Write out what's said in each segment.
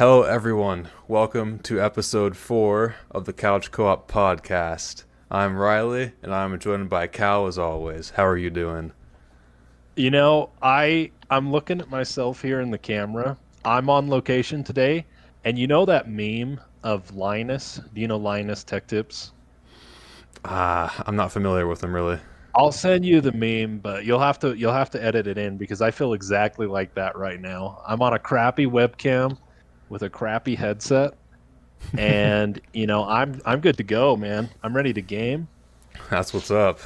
Hello, everyone. Welcome to episode 4 of the Couch Co-op podcast. I'm Riley, and I'm joined by Cal as always. How are you doing? I'm looking at myself here in the camera. I'm on location today, and you know that meme of Linus? Do you know Linus Tech Tips? I'm not familiar with them really. I'll send you the meme, but you'll have to edit it in because I feel exactly like that right now. I'm on a crappy webcam with a crappy headset, and I'm good to go, man. I'm ready to game. That's what's up.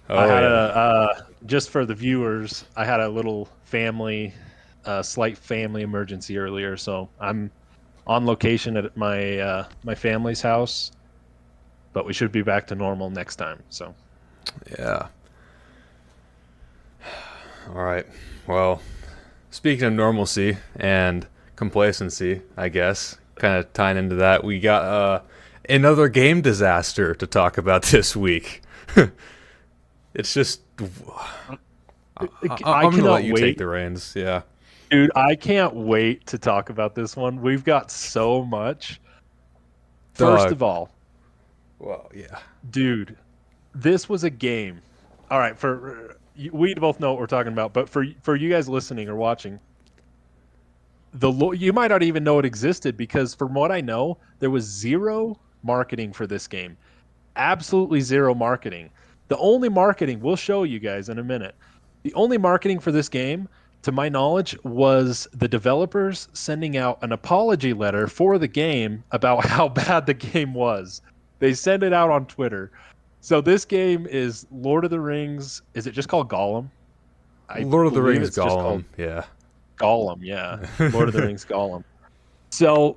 I Oh had yeah. just for the viewers, I had a little slight family emergency earlier, so I'm on location at my family's house, but we should be back to normal next time. So Yeah. All right. Well, speaking of normalcy and complacency, I guess, kind of tying into that, we got another game disaster to talk about this week. It's just I I'm gonna let cannot you take wait, the reins. Yeah. dude. I can't wait to talk about this one. We've got so much. First Dog. of all, Well, yeah. dude, this was a game. All right, we both know what we're talking about, but for you guys listening or watching, you might not even know it existed because from what I know, there was zero marketing for this game. Absolutely zero marketing. The only marketing we'll show you guys in a minute. The only marketing for this game, to my knowledge, was the developers sending out an apology letter for the game about how bad the game was. They sent it out on Twitter. So this game is Lord of the Rings. Is it just called Gollum? I Lord of the believe Rings it's just called Gollum. Yeah. Gollum. Yeah, Lord of the Rings Gollum. So,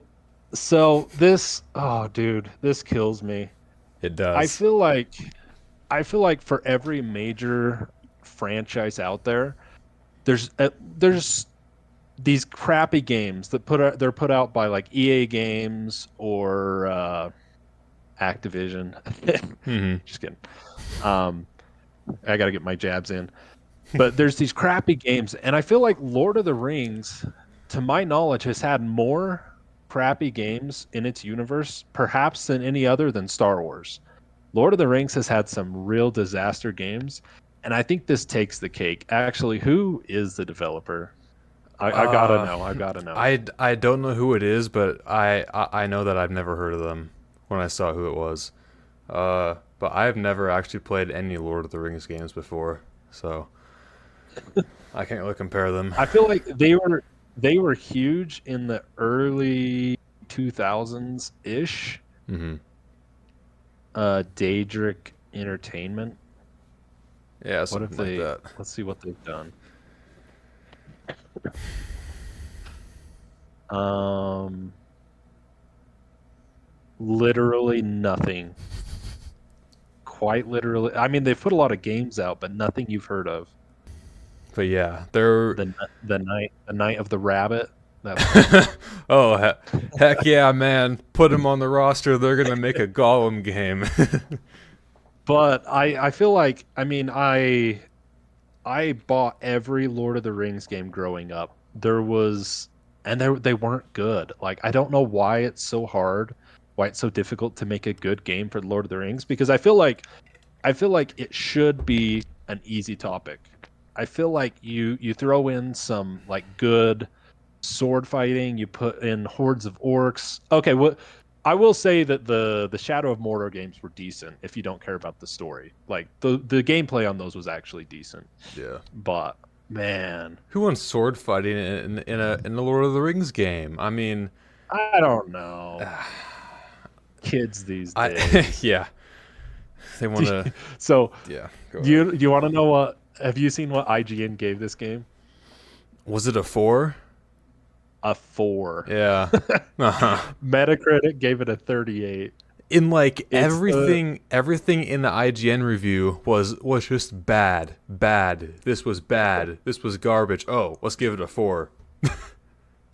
so this, oh, dude, this kills me. It I does. feel like I feel like for every major franchise out there, there's these crappy games they're put out by like EA Games or Activision. Hmm. Just kidding. Um, I got to get my jabs in. But there's these crappy games, and I feel like Lord of the Rings, to my knowledge, has had more crappy games in its universe, perhaps than any other than Star Wars. Lord of the Rings has had some real disaster games, and I think this takes the cake. Actually, who is the developer? I gotta Uh, know. I gotta know. I don't know who it is, but I know that I've never heard of them when I saw who it was. But I've never actually played any Lord of the Rings games before, so I can't really compare them. I feel like they were huge in the early 2000s ish. Hmm. Daedric Entertainment. Yeah, What if something like they? that. Let's see what they've done. Um, literally nothing. Quite literally. I mean, they've put a lot of games out, but nothing you've heard of. But yeah, they're The night of the rabbit. That's one. oh heck yeah, man! Put them on the roster. They're gonna make a Gollum game. But I feel like I bought every Lord of the Rings game growing up. There was and they weren't good. Like I don't know why it's so hard, why it's so difficult to make a good game for Lord of the Rings because I feel like it should be an easy topic. I feel like you throw in some like good sword fighting, you put in hordes of orcs. Okay, what I will say that the Shadow of Mordor games were decent if you don't care about the story. Like the gameplay on those was actually decent. Yeah. But man, Who wants sword fighting in the Lord of the Rings game? I mean, I don't know. Kids these I days. yeah, they want to. So, Yeah, go do ahead. you want to know what have you seen what IGN gave this game? Was it a 4? A 4. Yeah. Uh-huh. Metacritic gave it a 38. In like It's the everything in the IGN review was just bad. Bad. This was bad. This was garbage. Oh, let's give it a 4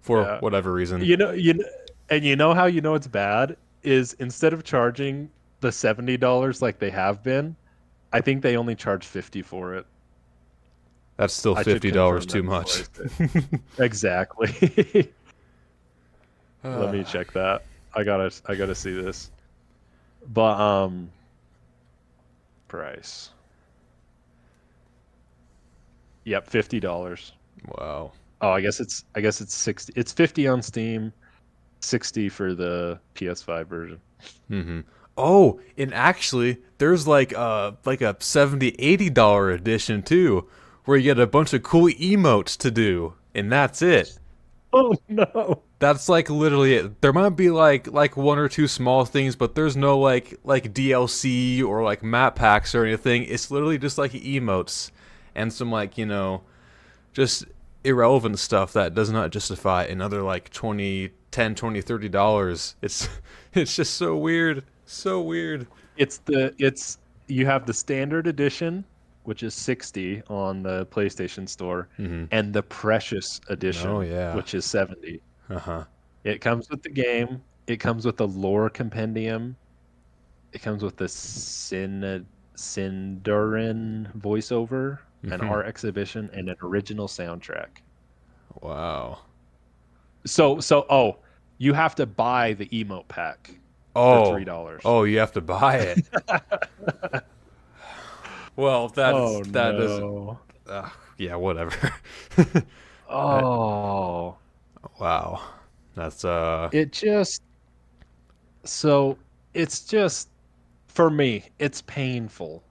for Yeah. whatever reason. And how you know it's bad is instead of charging the $70 like they have been, I think they only charge 50 for it. That's still I should $50 confirm too that before I much. say it. Exactly. Let me check that. I gotta see this. But price. Yep, $50. Wow. Oh, I guess it's 60. It's 50 on Steam, 60 for the PS5 version. Mm-hmm. Oh, and actually, there's like a $70-$80 edition too, where you get a bunch of cool emotes to do, and that's it. Oh no. That's like literally it. There might be like one or two small things, but there's no like DLC or like map packs or anything. It's literally just like emotes and some like, just irrelevant stuff that does not justify another like 20, 10, 20, $30. It's it's just so weird. So weird. It's you have the standard edition, which is 60 on the PlayStation Store, Mm-hmm. and the Precious Oh edition, yeah. which is 70. Uh-huh. It comes with the game, it comes with the lore compendium, it comes with the Sindarin voiceover, an Mm-hmm. art exhibition, and an original soundtrack. Wow. So you have to buy the emote pack for Oh. $3. Oh, you have to buy it. Well, Oh that is no. yeah, whatever. Uh, Oh, wow. That's it just so it's just for me, it's painful.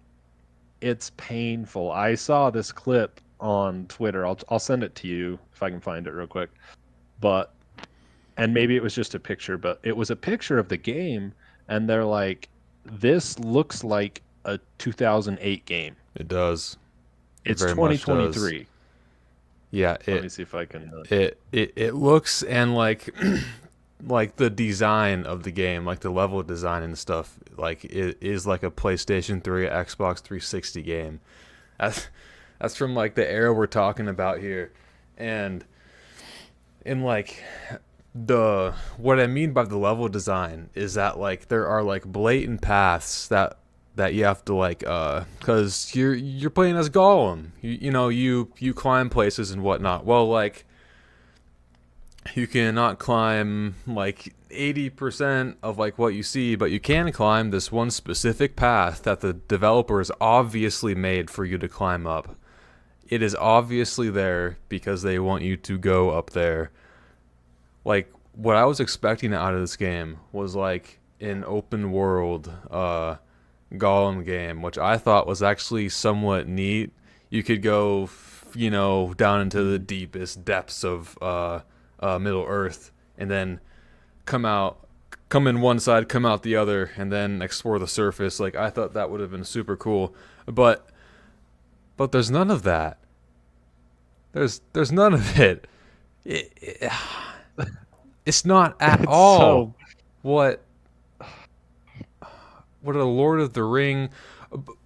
It's painful. I saw this clip on Twitter. I'll send it to you if I can find it real quick. But and maybe it was just a picture, but it was a picture of the game and they're like this looks like a 2008 game. it does. It It's very much does. 2023. Yeah, Let me see if I can it looks and like like the design of the game, like the level design and stuff, like it is like a PlayStation 3, Xbox 360 game. That's that's from like the era we're talking about here. And in like the what I mean by the level design is that like there are like blatant paths that you have to like cuz you're playing as Gollum. You climb places and whatnot. Well, like you cannot climb like 80% of like what you see, but you can climb this one specific path that the developers obviously made for you to climb up. It is obviously there because they want you to go up there. Like what I was expecting out of this game was like an open world Gollum game, which I thought was actually somewhat neat. You could go, down into the deepest depths of Middle Earth, and then come out, come in one side, come out the other, and then explore the surface. Like I thought that would have been super cool, but there's none of that. There's none of it. it it's not at it's all so what what a Lord of the Ring.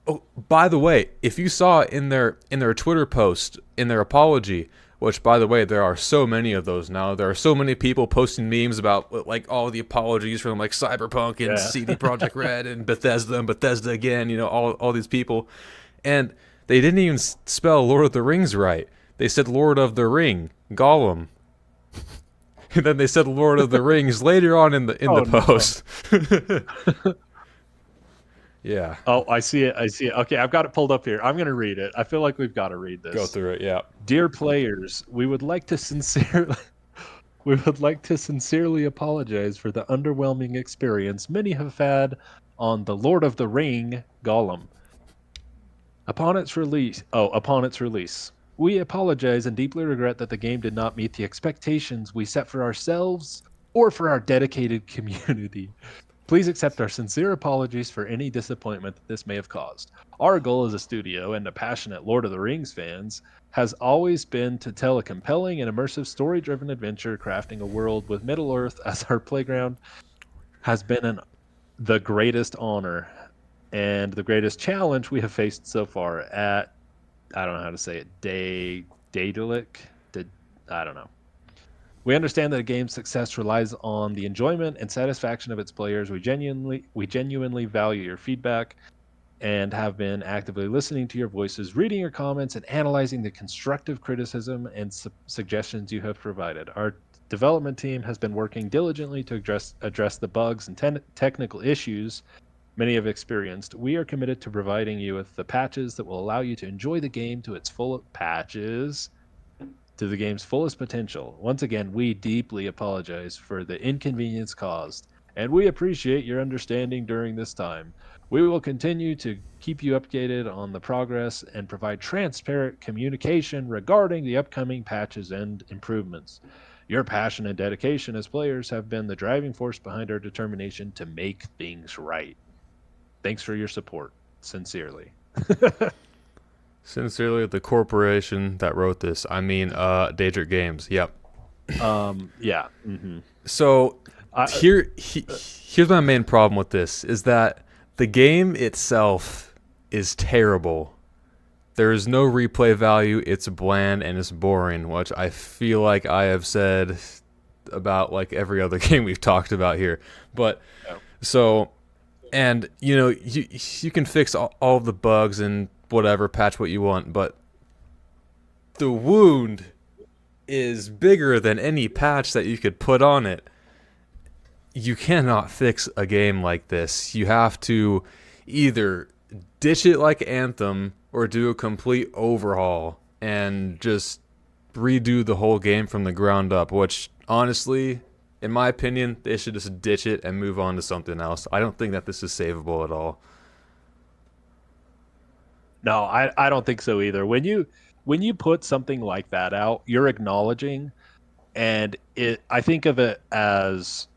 Oh, by the way, if you saw in their Twitter post in their apology, which by the way there are so many of those now. There are so many people posting memes about like all the apologies from like Cyberpunk and yeah. CD Projekt Red and Bethesda again. All these people, and they didn't even spell Lord of the Rings right. They said Lord of the Ring, Gollum, and then they said Lord of the Rings later on in the Oh no. post. Yeah, Oh, I see it. I see it. Okay, I've got it pulled up here. I'm going to read it. I feel like we've got to read go this. through it. Yeah. Dear players, we would like to sincerely apologize for the underwhelming experience many have had on The Lord of the Ring Gollum. Upon its release, we apologize and deeply regret that the game did not meet the expectations we set for ourselves or for our dedicated community. Please accept our sincere apologies for any disappointment that this may have caused. Our goal as a studio and a passionate Lord of the Rings fans has always been to tell a compelling and immersive story driven adventure. Crafting a world with Middle Earth as our playground has been the greatest honor and the greatest challenge we have faced so far at, I don't know how to say it, Daedalic? I don't know. We understand that a game's success relies on the enjoyment and satisfaction of its players. We genuinely value your feedback and have been actively listening to your voices, reading your comments, and analyzing the constructive criticism and suggestions you have provided. development team has been working diligently to address the bugs and technical issues many have experienced. We are committed to providing you with the patches that will allow you to enjoy the game to its full patches to the game's fullest potential. Once again, we deeply apologize for the inconvenience caused, and we appreciate your understanding during this time. We will continue to keep you updated on the progress and provide transparent communication regarding the upcoming patches and improvements. Your passion and dedication as players have been the driving force behind our determination to make things right. Thanks for your support. Sincerely. Sincerely, the corporation that wrote this. I mean, Daedric Games. Yep. Yeah. Mm-hmm. So here's my main problem with this is that the game itself is terrible. There is no replay value. It's bland and it's boring, which I feel like I have said about like every other game we've talked about here. But so, and you can fix all of the bugs and whatever, patch what you want, but the wound is bigger than any patch that you could put on it. You cannot fix a game like this. You have to either ditch it like Anthem or do a complete overhaul and just redo the whole game from the ground up, which honestly, in my opinion, they should just ditch it and move on to something else. I don't think that this is savable at all. No, I don't think so either. When you put something like that out, you're acknowledging, and I think of it as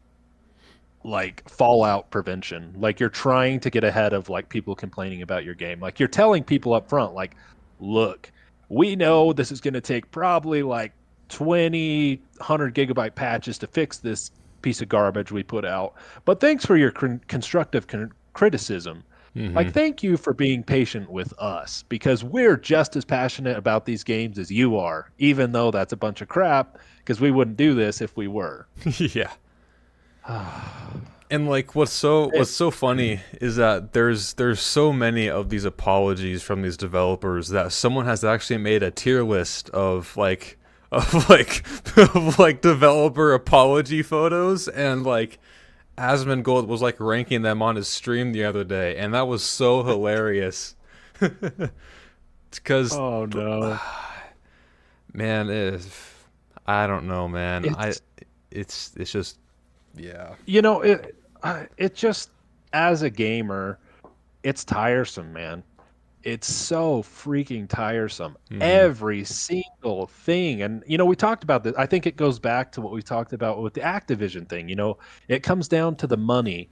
like fallout prevention. Like you're trying to get ahead of like people complaining about your game. Like you're telling people up front, like, look, we know this is going to take probably like 100 gigabyte patches to fix this piece of garbage we put out. But thanks for your constructive criticism. Mm-hmm. Like, thank you for being patient with us because we're just as passionate about these games as you are, even though that's a bunch of crap because we wouldn't do this if we were. Yeah. And like what's so funny is that there's so many of these apologies from these developers that someone has actually made a tier list of like developer apology photos, and like Asmongold was like ranking them on his stream the other day, and that was so hilarious. Because oh no, man, I don't know, man. It's just. Yeah. It just, as a gamer, it's tiresome, man. It's so freaking tiresome. Mm-hmm. Every single thing. And, we talked about this. I think it goes back to what we talked about with the Activision thing. It comes down to the money.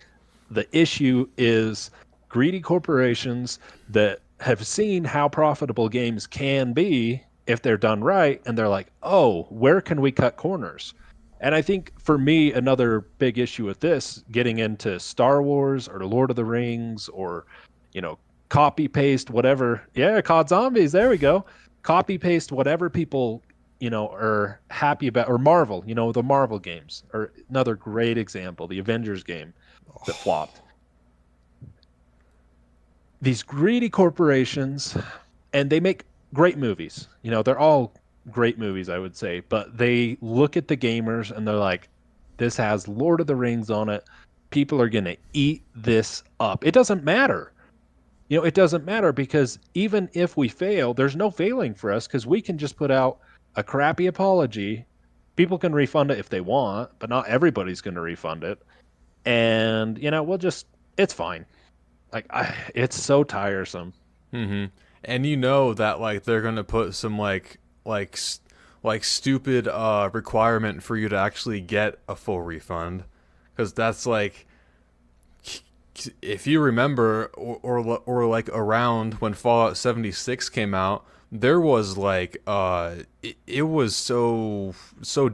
The issue is greedy corporations that have seen how profitable games can be if they're done right. And they're like, oh, where can we cut corners? And I think for me, another big issue with this, getting into Star Wars or Lord of the Rings or, copy paste whatever. Yeah, COD Zombies. There we go. Copy paste whatever people, are happy about, or Marvel, the Marvel games are another great example. The Avengers game that flopped. These greedy corporations, and they make great movies. They're all great movies, I would say, but they look at the gamers and they're like, this has Lord of the Rings on it. People are going to eat this up. It doesn't matter. It doesn't matter because even if we fail, there's no failing for us because we can just put out a crappy apology. People can refund it if they want, but not everybody's going to refund it. And, it's fine. Like, it's so tiresome. Mm-hmm. And that like they're going to put some like stupid requirement for you to actually get a full refund, because that's like, if you remember, or like around when Fallout 76 came out, there was like it was so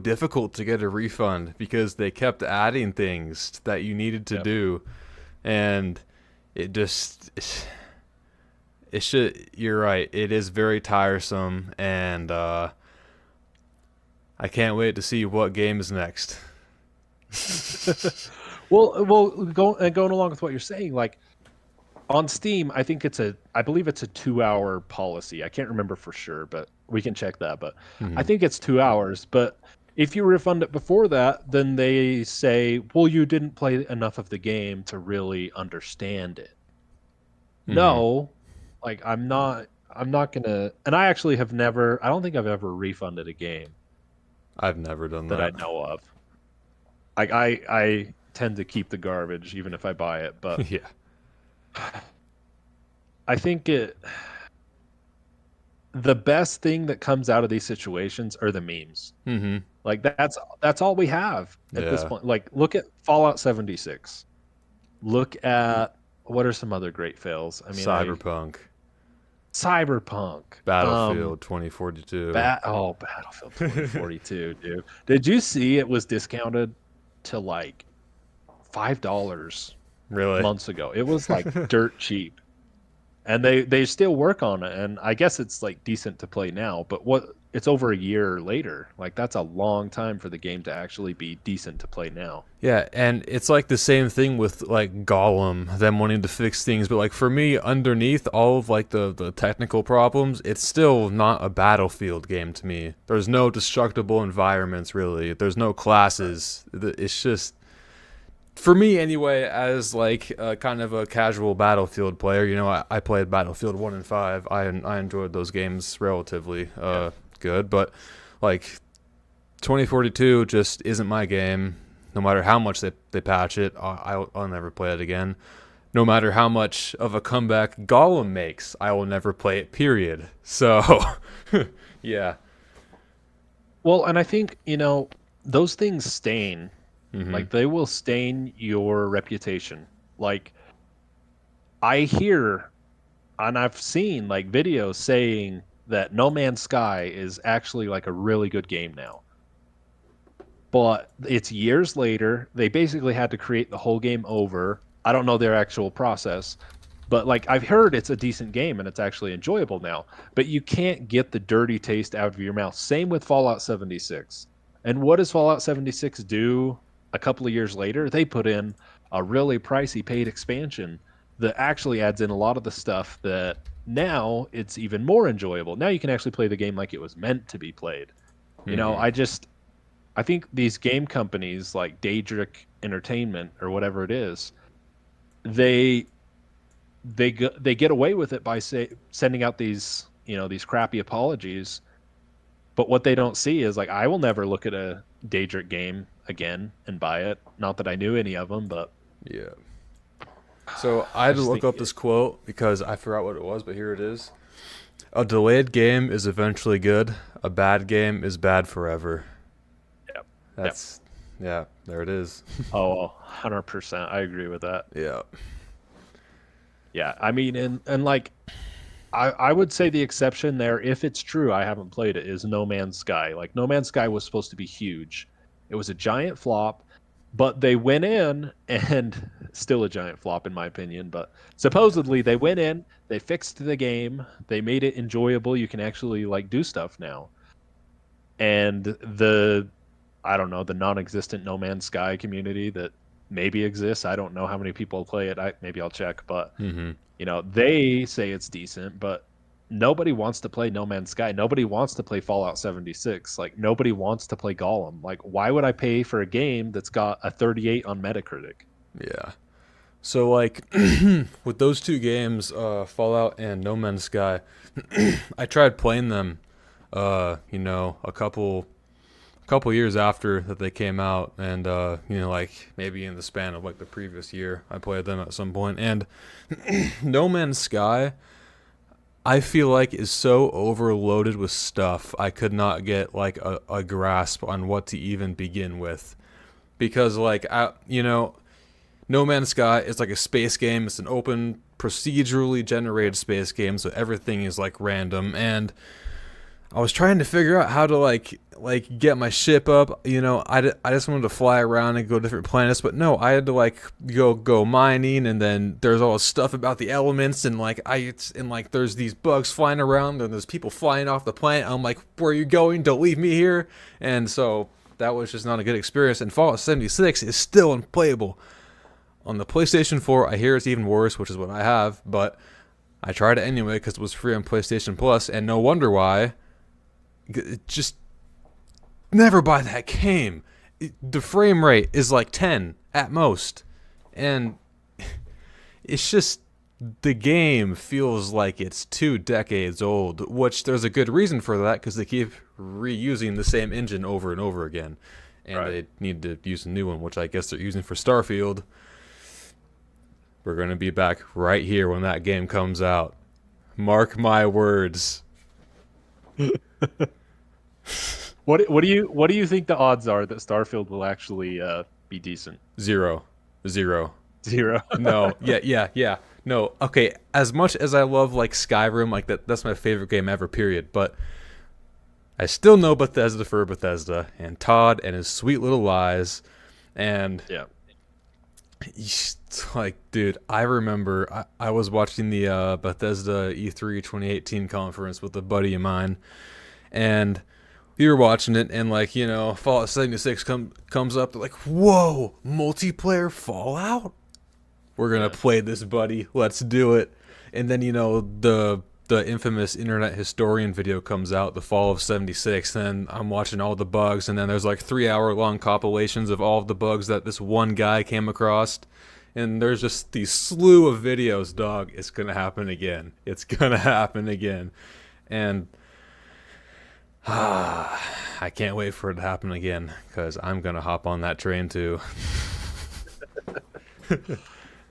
difficult to get a refund because they kept adding things that you needed to do, and you're right, it is very tiresome, and I can't wait to see what game is next. Well, going along with what you're saying, like on Steam, I believe it's a 2-hour policy. I can't remember for sure, but we can check that. But I think it's 2 hours. But If you refund it before that, then they say, well, you didn't play enough of the game to really understand it. Hmm. No, like I'm not gonna, and I actually have never, I don't think I've ever refunded a game I've never done that I that. know of. Like I tend to keep the garbage even if I buy it, but Yeah. I think the best thing that comes out of these situations are the memes. Hmm. Like that's all we have at this Yeah. point. Like look at Fallout 76. Look at what are some other great fails? I mean, I Cyberpunk, Cyberpunk. Battlefield 2042. Battlefield 2042, dude. Did you see it was discounted to like $5 Really? months ago? It was like dirt cheap. And they still work on it, and I guess it's like decent to play now, but what it's over a year later. Like that's a long time for the game to actually be decent to play now. Yeah, and it's like the same thing with like Gollum, them wanting to fix things, but like for me, underneath all of like the technical problems, it's still not a Battlefield game to me. There's no destructible environments really. There's no classes. It's just for me anyway, as like kind of a casual Battlefield player, I played Battlefield 1 and 5. I enjoyed those games relatively Yeah. good, but like 2042 just isn't my game. No matter how much they patch it, I'll never play it again. No matter how much of a comeback Gollum makes, I will never play it, period. So, yeah. Well, and I think, those things stain. Hmm. Like they will stain your reputation. Like I hear and I've seen like videos saying that No Man's Sky is actually like a really good game now. But it's years later. They basically had to create the whole game over. I don't know their actual process, but like I've heard it's a decent game and it's actually enjoyable now. But you can't get the dirty taste out of your mouth. Same with Fallout 76. And what does Fallout 76 do a couple of years later? They put in a really pricey paid expansion that actually adds in a lot of the stuff that now it's even more enjoyable. Now you can actually play the game like it was meant to be played. Hmm. I think these game companies like Daedric Entertainment or whatever it is, they they get away with it by sending out these crappy apologies. But what they don't see is like I will never look at a Daedric game again and buy it. Not that I knew any of them, but Yeah. So I I had to just look think up this quote because I forgot what it was, but here it is. A delayed game is eventually good. A bad game is bad forever. yep, yep. That's, yeah, there it is. Oh, 100%. I agree with that. Yeah. Yeah, I mean, and like I would say the exception there, if it's true, I haven't played it, is No Man's Sky. Like No Man's Sky was supposed to be huge. It was a giant flop, but they went in and still a giant flop in my opinion, but supposedly they went in, they fixed the game, they made it enjoyable. You can actually like do stuff now. And the I don't know, the non-existent No Man's Sky community that maybe exists. I don't know how many people play it. Maybe I'll check, but Mm-hmm. they say it's decent, but nobody wants to play No Man's Sky. Nobody wants to play Fallout 76. Like nobody wants to play Gollum. Like why would I pay for a game that's got a 38 on Metacritic? Yeah. So like with those two games, Fallout and No Man's Sky, I tried playing them, a couple years after that they came out, and like maybe in the span of like the previous year, I played them at some point. And No Man's Sky, I feel like is so overloaded with stuff. I could not get like a grasp on what to even begin with because No Man's Sky is like a space game. It's an open, procedurally generated space game, so everything is like random. And I was trying to figure out how to like get my ship up. I just wanted to fly around and go to different planets, but no, I had to like go mining, and then there's all this stuff about the elements, and like there's these bugs flying around, and there's people flying off the planet. I'm like, where are you going? Don't leave me here. And so that was just not a good experience. And Fallout 76 is still unplayable. On the PlayStation 4, I hear it's even worse, which is what I have, but I tried it anyway because it was free on PlayStation Plus, and no wonder why. It just never buy that game. The frame rate is like 10 at most. And it's just the game feels like it's 2 decades old, which there's a good reason for that because they keep reusing the same engine over and over again. And Right. they need to use a new one, which I guess they're using for Starfield. We're going to be back right here when that game comes out. Mark my words. What do you think the odds are that Starfield will actually be decent? Zero. Zero. 0. No. Yeah. No. Okay. As much as I love like Skyrim, like that's my favorite game ever. Period. But I still know Bethesda for Bethesda and Todd and his sweet little lies, and Yeah. like, dude, I remember I was watching the Bethesda E3 2018 conference with a buddy of mine, and we were watching it, and like, Fallout 76 comes up. They're like, "Whoa, multiplayer Fallout! We're gonna play this, buddy. Let's do it." And then the infamous Internet Historian video comes out, the fall of '76. And I'm watching all the bugs, and then there's like 3 hour long compilations of all of the bugs that this one guy came across. And there's just these slew of videos, dog. It's gonna happen again. It's gonna happen again. And I can't wait for it to happen again because I'm gonna hop on that train too.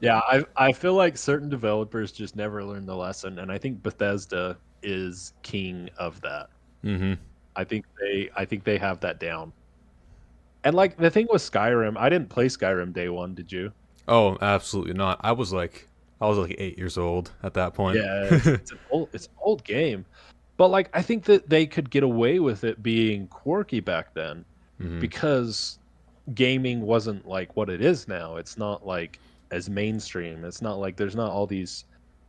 Yeah, I feel like certain developers just never learn the lesson, and I think Bethesda is king of that. Mm-hmm. I think they have that down. And like the thing with Skyrim, I didn't play Skyrim day one, did you? Oh, absolutely not. I was like 8 years old at that point. Yeah, it's an old game. But like I think that they could get away with it being quirky back then Mm-hmm. because gaming wasn't like what it is now. It's not like as mainstream. It's not like there's not all these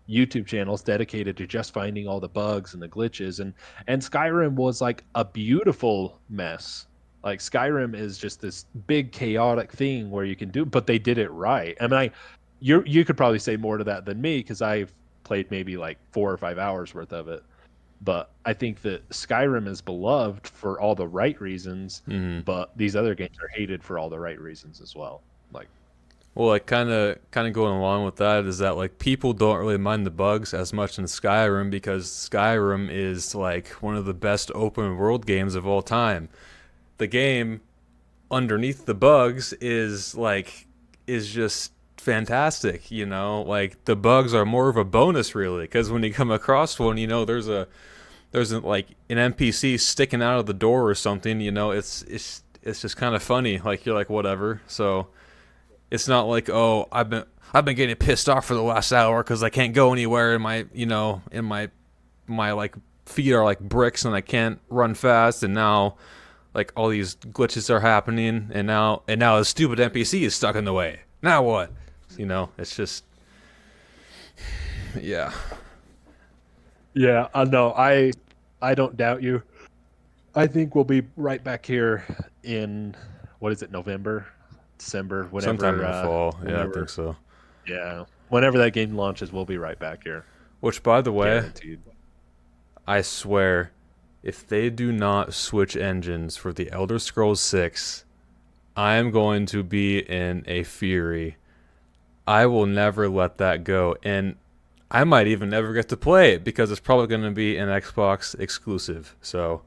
YouTube channels dedicated to just finding all the bugs and the glitches, and Skyrim was like a beautiful mess. Like Skyrim is just this big chaotic thing where you can do, but they did it right. I mean, you could probably say more to that than me because I've played maybe like 4 or 5 hours worth of it. But I think that Skyrim is beloved for all the right reasons, Mm-hmm. but these other games are hated for all the right reasons as well. Like, Well, like kind of going along with that is that like people don't really mind the bugs as much in Skyrim because Skyrim is like one of the best open world games of all time. The game underneath the bugs is just fantastic, like the bugs are more of a bonus really because when you come across one, there's like an NPC sticking out of the door or something, it's just kind of funny, like you're like whatever. So it's not like, oh, I've been getting pissed off for the last hour because I can't go anywhere in my like feet are like bricks and I can't run fast, and now like all these glitches are happening, and now the stupid NPC is stuck in the way. Now what? It's just, yeah. yeah, no, I don't doubt you. I think we'll be right back here in what is it, November, December, whenever. Sometime in the fall. Yeah, I whenever, think so. yeah, whenever that game launches, we'll be right back here, Which, by the way, guaranteed. I swear, if they do not switch engines for the Elder Scrolls 6, I am going to be in a fury. I will never let that go, and I might even never get to play it because it's probably going to be an Xbox exclusive. So,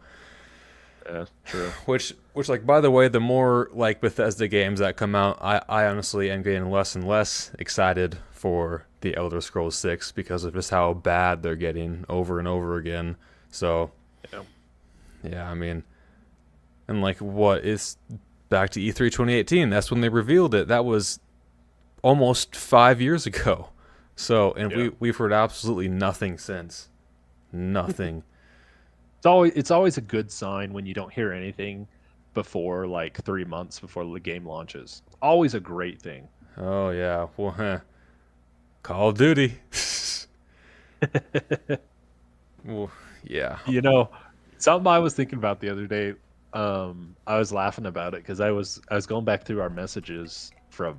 Yeah, true. which like by the way, the more like Bethesda games that come out, I honestly am getting less and less excited for the Elder Scrolls 6 because of just how bad they're getting over and over again. So, Yeah. yeah, I mean, and like what is back to E3 2018? That's when they revealed it. That was almost 5 years ago. So, and Yeah. we've heard absolutely nothing since. Nothing. It's always a good sign when you don't hear anything before like 3 months before the game launches. Always a great thing. Oh yeah. Well, Call of Duty. Well, yeah. You know, something I was thinking about the other day. I was laughing about it because I was going back through our messages from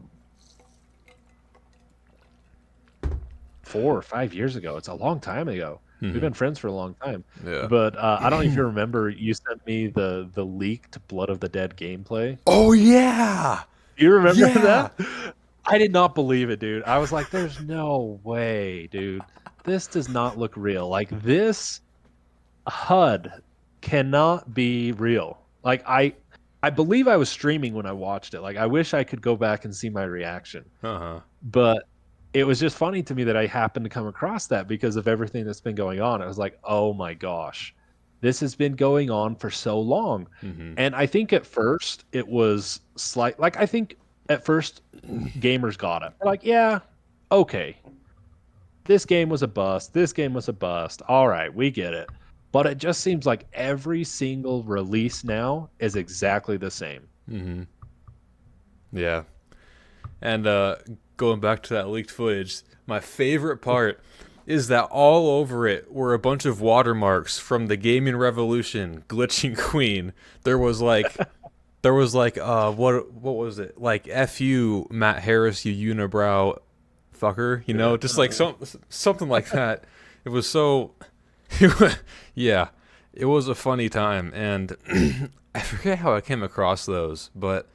4 or 5 years ago. It's a long time ago, We've Mhm. been friends for a long time. Yeah. But I don't know if you remember, you sent me the leaked Blood of the Dead gameplay. Oh yeah. Do you remember Yeah. that? I did not believe it, dude. I was like, "There's no way, dude. This does not look real. Like this HUD cannot be real." Like I believe I was streaming when I watched it. Like I wish I could go back and see my reaction. Uh-huh. But it was just funny to me that I happened to come across that because of everything that's been going on. I was like, "Oh my gosh. This has been going on for so long." Mhm. And I think at first it was I think at first gamers got it. They're like, "Yeah, okay. This game was a bust. This game was a bust. All right, we get it." But it just seems like every single release now is exactly the same. Mhm. Yeah. And going back to that leaked footage, my favorite part is that all over it were a bunch of watermarks from the gaming revolution, glitching queen. There was like what was it? Like F you Matt Harris, you unibrow fucker, you know, just like something like that. It was so yeah. It was a funny time and I forget how I came across those, but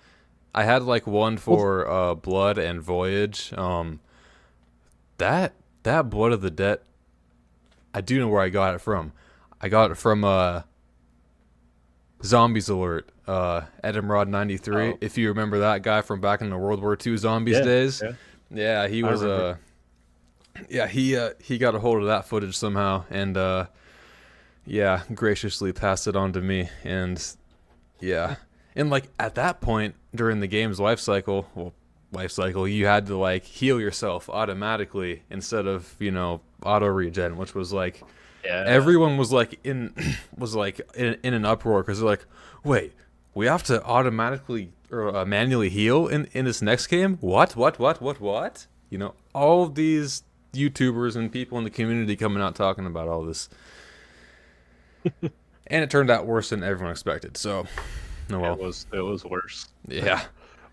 I had like one Well, for Blood and Voyage. That that Blood of the Dead, I do know where I got it from. I got it from Zombies Alert, Edinrod 93. oh, If you remember that guy from back in the World War II zombies yeah, days, yeah, yeah, he I was remember. yeah he got a hold of that footage somehow and yeah graciously passed it on to me and yeah. And like at that point during the game's life cycle, you had to like heal yourself automatically instead of, you know, auto regen, which was like Yeah. everyone was like in was like in an uproar because they're like, "Wait, we have to automatically or manually heal in this next game? What? You know, all of these YouTubers and people in the community coming out talking about all this. And it turned out worse than everyone expected. So, oh well. It was worse. Yeah.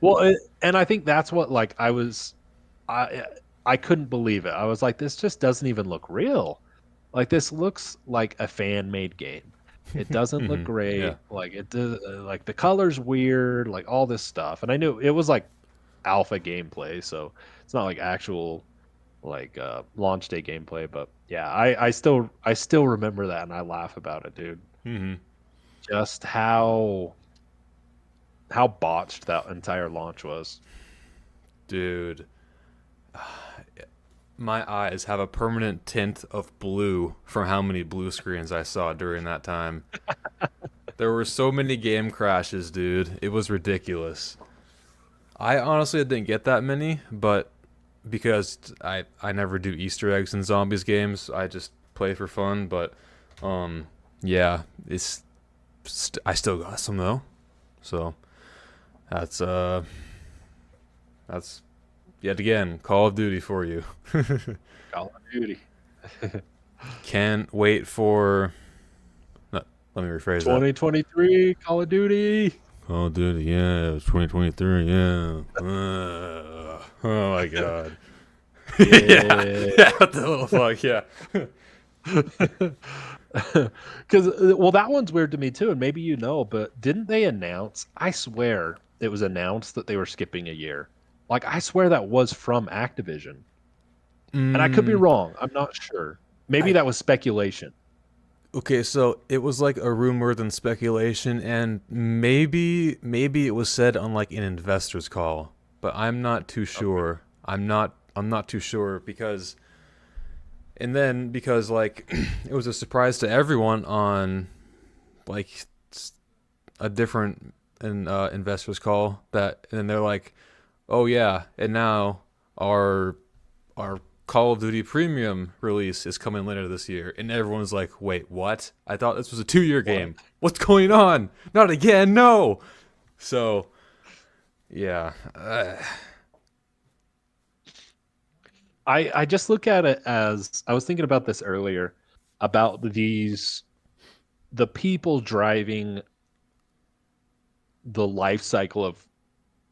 Well, and I think that's what like I I couldn't believe it. I was like, this just doesn't even look real. Like this looks like a fan made game. It doesn't look Yeah. great. Like it does, like the color's weird. Like all this stuff. And I knew it was like alpha gameplay, so it's not like actual like launch day gameplay. But yeah, I still remember that and I laugh about it, dude. Hmm. Just how botched that entire launch was. Dude, my eyes have a permanent tint of blue from how many blue screens I saw during that time. There were so many game crashes, dude. It was ridiculous. I honestly didn't get that many, but because I never do Easter eggs in zombies games, I just play for fun. But yeah, I still got some though. So that's that's yet again Call of Duty for you. Call of Duty. Can't wait for. No, let me rephrase that. 2023 Call of Duty. Call of Duty, yeah, it was 2023, yeah. Oh my god. Yeah, Yeah. yeah, what the little fuck, yeah. Because, well, that one's weird to me too. And maybe you know, but didn't they announce? I swear it was announced that they were skipping a year. Like, I swear that was from Activision. And I could be Mm, wrong. I'm not sure. Maybe I that was speculation. okay, so it was like a rumor than speculation, and maybe it was said on like an investor's call, but I'm not too Okay. sure. I'm not too sure because and then because like it was a surprise to everyone on like a different investors call that and they're like, oh yeah, and now our Call of Duty Premium release is coming later this year, and everyone's like, wait, what? I thought this was a 2 year What? game. What's going on? Not again, no. So yeah, I just look at it as I was thinking about this earlier about the people driving the life cycle of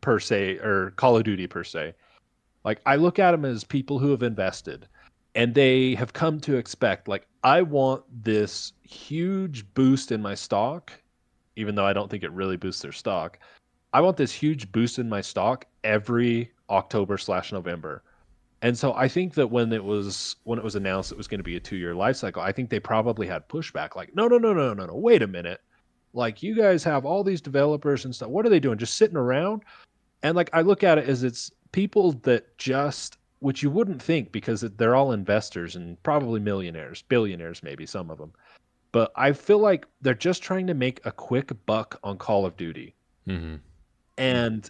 per se or Call of Duty per se. Like I look at them as people who have invested. And they have come to expect, like, I want this huge boost in my stock, even though I don't think it really boosts their stock. I want this huge boost in my stock every October/November. And so I think that when it was announced it was going to be a 2-year life cycle, I think they probably had pushback like, no, no, no, no, no, no, wait a minute. Like, you guys have all these developers and stuff. What are they doing? Just sitting around? And like, I look at it as it's people that just, which you wouldn't think because they're all investors and probably millionaires, billionaires, maybe some of them. But I feel like they're just trying to make a quick buck on Call of Duty. Mm-hmm. And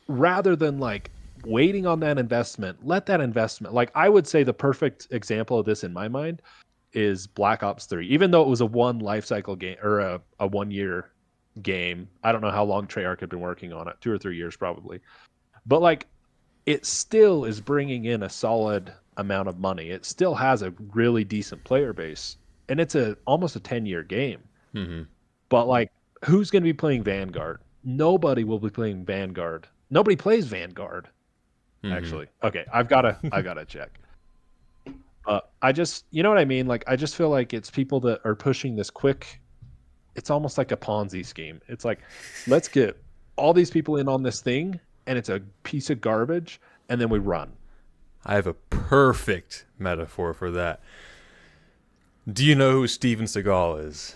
rather than like waiting on that investment, let that investment, like, I would say the perfect example of this in my mind is Black Ops 3. Even though it was a one life cycle game or a 1 year game, I don't know how long Treyarch had been working on it, 2 or 3 years probably. But like, it still is bringing in a solid amount of money. It still has a really decent player base, and it's a almost a 10-year game. Mm-hmm. But like, who's going to be playing Vanguard? Nobody will be playing Vanguard. Nobody plays Vanguard, Mm-hmm. actually. Okay, I gotta check. I just, you know what I mean? Like, I just feel like it's people that are pushing this quick. It's almost like a Ponzi scheme. It's like, let's get all these people in on this thing, and it's a piece of garbage, and then we run. I have a perfect metaphor for that. Do you know who Steven Seagal is?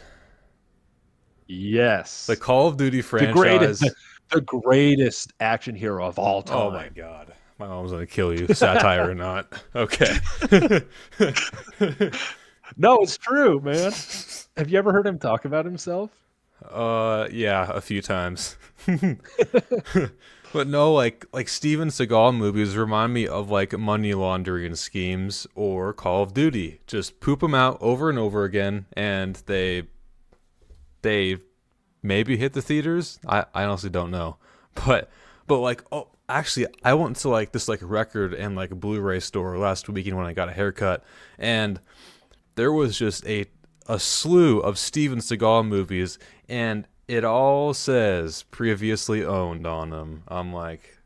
The Yes, Call of Duty the greatest, franchise. the greatest action hero of all Oh my time. god. My mom's gonna kill you, satire or not. Okay. No, it's true, man. Have you ever heard him talk about himself? Yeah, a few times. But no, like Steven Seagal movies remind me of like money laundering schemes or Call of Duty. Just poop them out over and over again, and they maybe hit the theaters. I honestly don't know, but like, oh, actually, I went to like this like record and like Blu-ray store last weekend when I got a haircut, and there was just a slew of Steven Seagal movies, and it all says previously owned on them. I'm like,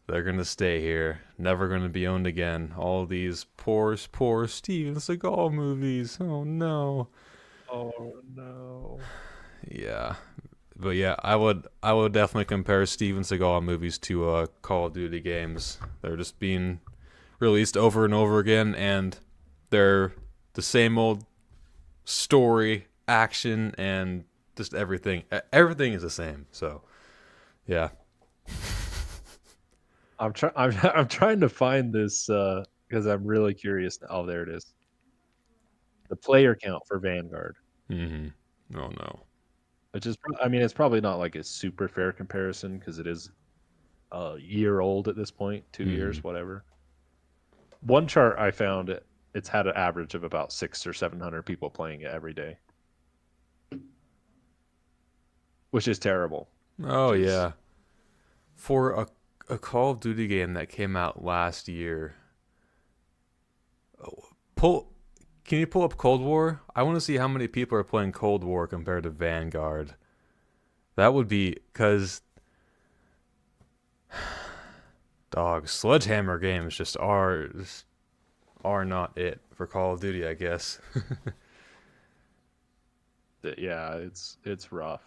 they're gonna stay here, never gonna be owned again. All these poor Steven Seagal movies. Oh no. Oh no. Yeah, but yeah, I would definitely compare Steven Seagal movies to Call of Duty games. They're just being released over and over again, and they're the same old story, action, and just everything. Everything is the same. So yeah. I'm trying to find this because I'm really curious. Oh, there it is. The player count for Vanguard, Oh no. which is, I mean, it's probably not like a super fair comparison because it is a year old at this point, 2 years, whatever. One chart I found, it's had an average of about 600 or 700 people playing it every day, which is terrible. Oh Which is yeah. For a Call of Duty game that came out last year, pull can you pull up Cold War? I want to see how many people are playing Cold War compared to Vanguard. That would be because dog Sledgehammer games just are not it for Call of Duty, I guess. yeah, it's rough.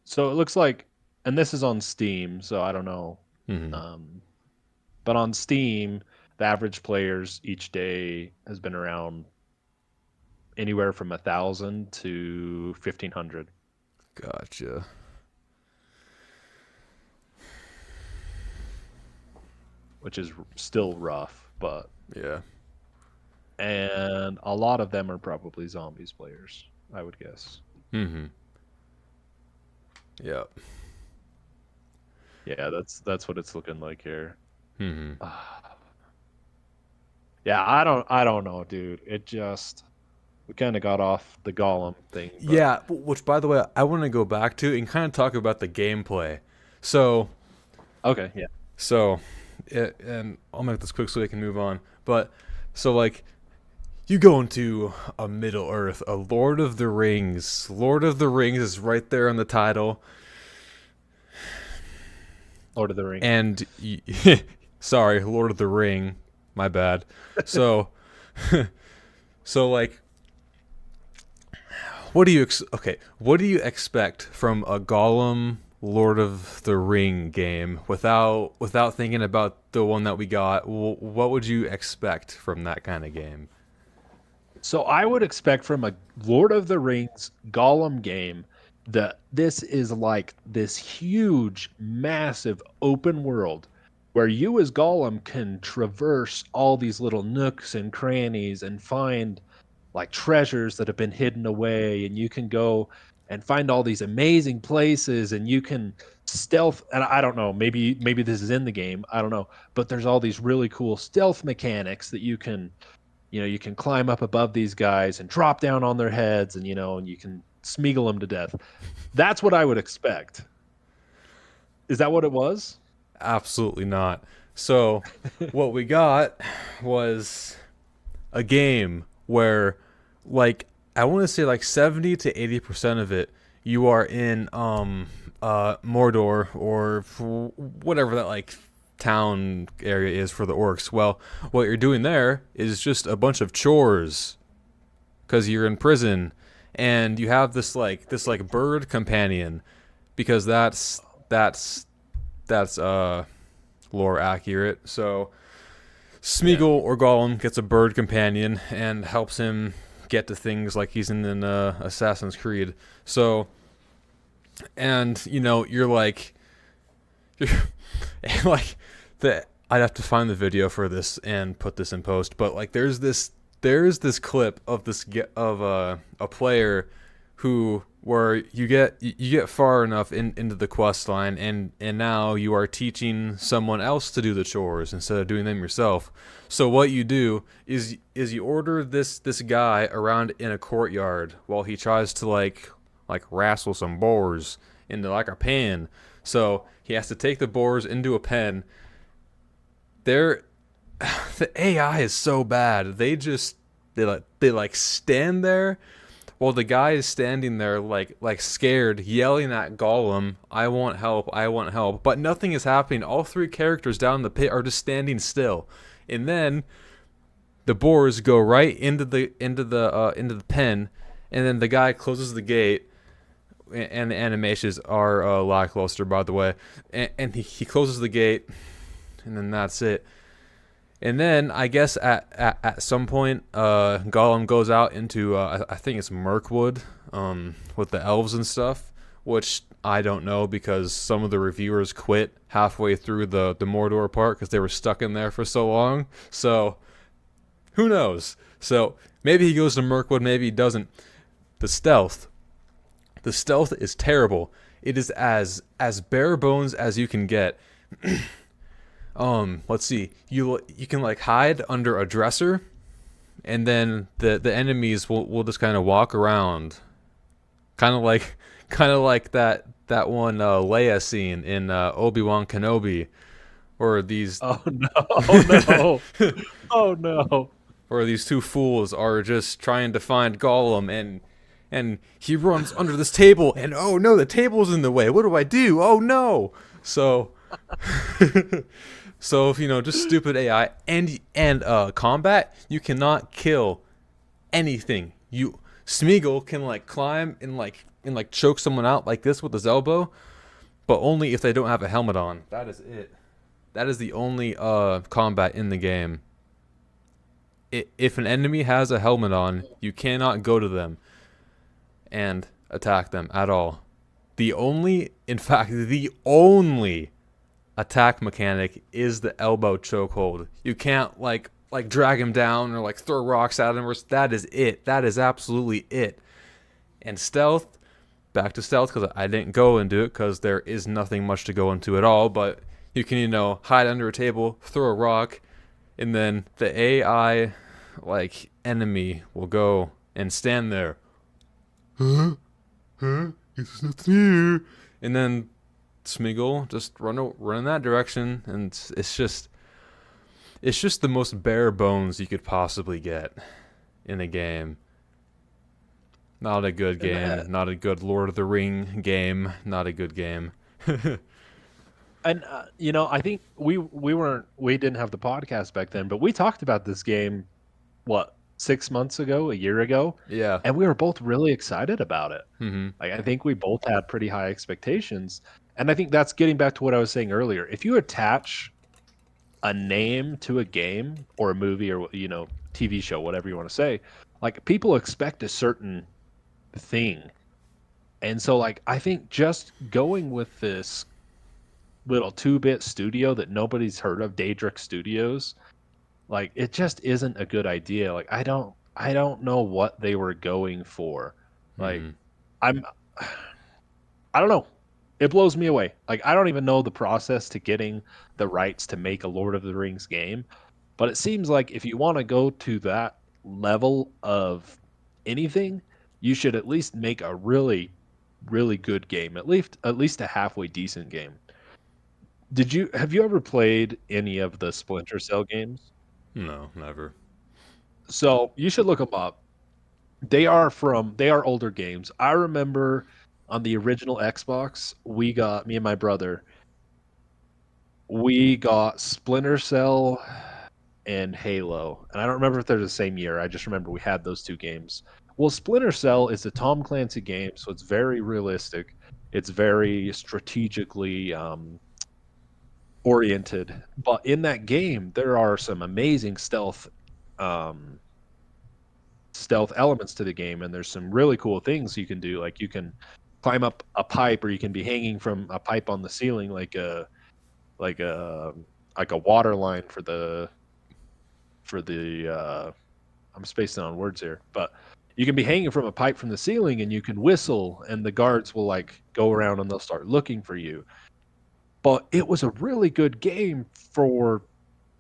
So it looks like, and this is on Steam, so I don't know. Hmm. Um, but on Steam, the average players each day has been around anywhere from 1,000 to 1,500, Gotcha. which is still rough. But Yeah. and a lot of them are probably zombies players, I would guess. Hmm. Yep. Yeah, that's what it's looking like here. Hmm. Yeah, I don't know, dude. It just, we kind of got off the Golem thing, but Yeah, which by the way, I want to go back to and kind of talk about the gameplay. So, okay, yeah. so, and I'll make this quick so we can move on. But so like you go into a Middle Earth, a Lord of the Rings. Lord of the Rings is right there on the title. Lord of the Ring. and sorry, Lord of the Ring, my bad. So, so like, what do you expect from a Gollum Lord of the Ring game without thinking about the one that we got? What would you expect from that kind of game? So I would expect from a Lord of the Rings Gollum game that this is like this huge, massive open world where you as Gollum can traverse all these little nooks and crannies and find like treasures that have been hidden away, and you can go and find all these amazing places, and you can stealth. And I don't know, maybe this is in the game, I don't know, but there's all these really cool stealth mechanics that you can climb up above these guys and drop down on their heads, and and you can Smeagol them to death. That's what I would expect. Is that what it was? Absolutely not. So, what we got was a game where, like, I want to say like 70 to 80% of it, you are in Mordor or whatever that like town area is for the orcs. Well, what you're doing there is just a bunch of chores because you're in prison, and you have this like bird companion because that's lore accurate. So Smeagol Yeah. or Gollum gets a bird companion and helps him get to things like he's in an Assassin's Creed. So, and you're like, you're like the I'd have to find the video for this and put this in post. But like, there's this clip of a player who where you get far enough into the quest line, and now you are teaching someone else to do the chores instead of doing them yourself. So what you do is you order this guy around in a courtyard while he tries to like wrestle some boars into like a pen. So he has to take the boars into a pen. They're the AI is so bad. They stand there while the guy is standing there like scared, yelling at Gollum, "I want help, I want help." But nothing is happening. All three characters down in the pit are just standing still. And then the boars go right into the pen, and then the guy closes the gate, and the animations are lackluster, by the way. And he closes the gate, and then that's it. And then I guess at some point, Gollum goes out into I think it's Mirkwood, with the elves and stuff, which I don't know because some of the reviewers quit halfway through the Mordor part because they were stuck in there for so long. So who knows? So maybe he goes to Mirkwood, maybe he doesn't. The stealth, the stealth is terrible. It is as bare bones as you can get. Let's see. You can like hide under a dresser, and then the enemies will just kind of walk around, kind of like that one Leia scene in Obi-Wan Kenobi, or these Oh no! Oh no! Oh no! or these two fools are just trying to find Gollum, and he runs under this table, and oh no, the table's in the way. What do I do? Oh no! So So if just stupid AI and combat, you cannot kill anything. Smeagol can like climb and choke someone out like this with his elbow, but only if they don't have a helmet on. That is it. That is the only combat in the game. If an enemy has a helmet on, you cannot go to them and attack them at all. In fact, the only attack mechanic is the elbow chokehold. You can't like drag him down or like throw rocks at him. That is it. That is absolutely it. And stealth, back to stealth because I didn't go into it because there is nothing much to go into at all. But you can hide under a table, throw a rock, and then the AI like enemy will go and stand there. It's nothing here. And then Smeagol just run in that direction, and it's just the most bare bones you could possibly get in a game. Not a good game. Not a good Lord of the Ring game. Not a good game. And I think we didn't have the podcast back then, but we talked about this game what 6 months ago, a year ago, Yeah. and we were both really excited about it. Mm-hmm. Like I think we both had pretty high expectations, and I think that's getting back to what I was saying earlier. If you attach a name to a game or a movie or TV show, whatever you want to say, like people expect a certain thing, and so like I think just going with this little 2-bit studio that nobody's heard of, Daedric Studios, like it just isn't a good idea. Like I don't know what they were going for. Like Mm-hmm. I'm I don't know. It blows me away. Like I don't even know the process to getting the rights to make a Lord of the Rings game, but it seems like if you want to go to that level of anything, you should at least make a really really good game. At least a halfway decent game. Have you ever played any of the Splinter Cell games? No, never. So you should look them up. They are older games. I remember on the original Xbox, me and my brother, we got Splinter Cell and Halo. And I don't remember if they're the same year. I just remember we had those two games. Well, Splinter Cell is a Tom Clancy game, so it's very realistic. It's very strategically oriented. But in that game, there are some amazing um, stealth elements to the game, and there's some really cool things you can do. Like you can climb up a pipe, or you can be hanging from a pipe on the ceiling, like a like a water line for the. I'm spacing on words here, but you can be hanging from a pipe from the ceiling, and you can whistle, and the guards will like go around and they'll start looking for you. But it was a really good game for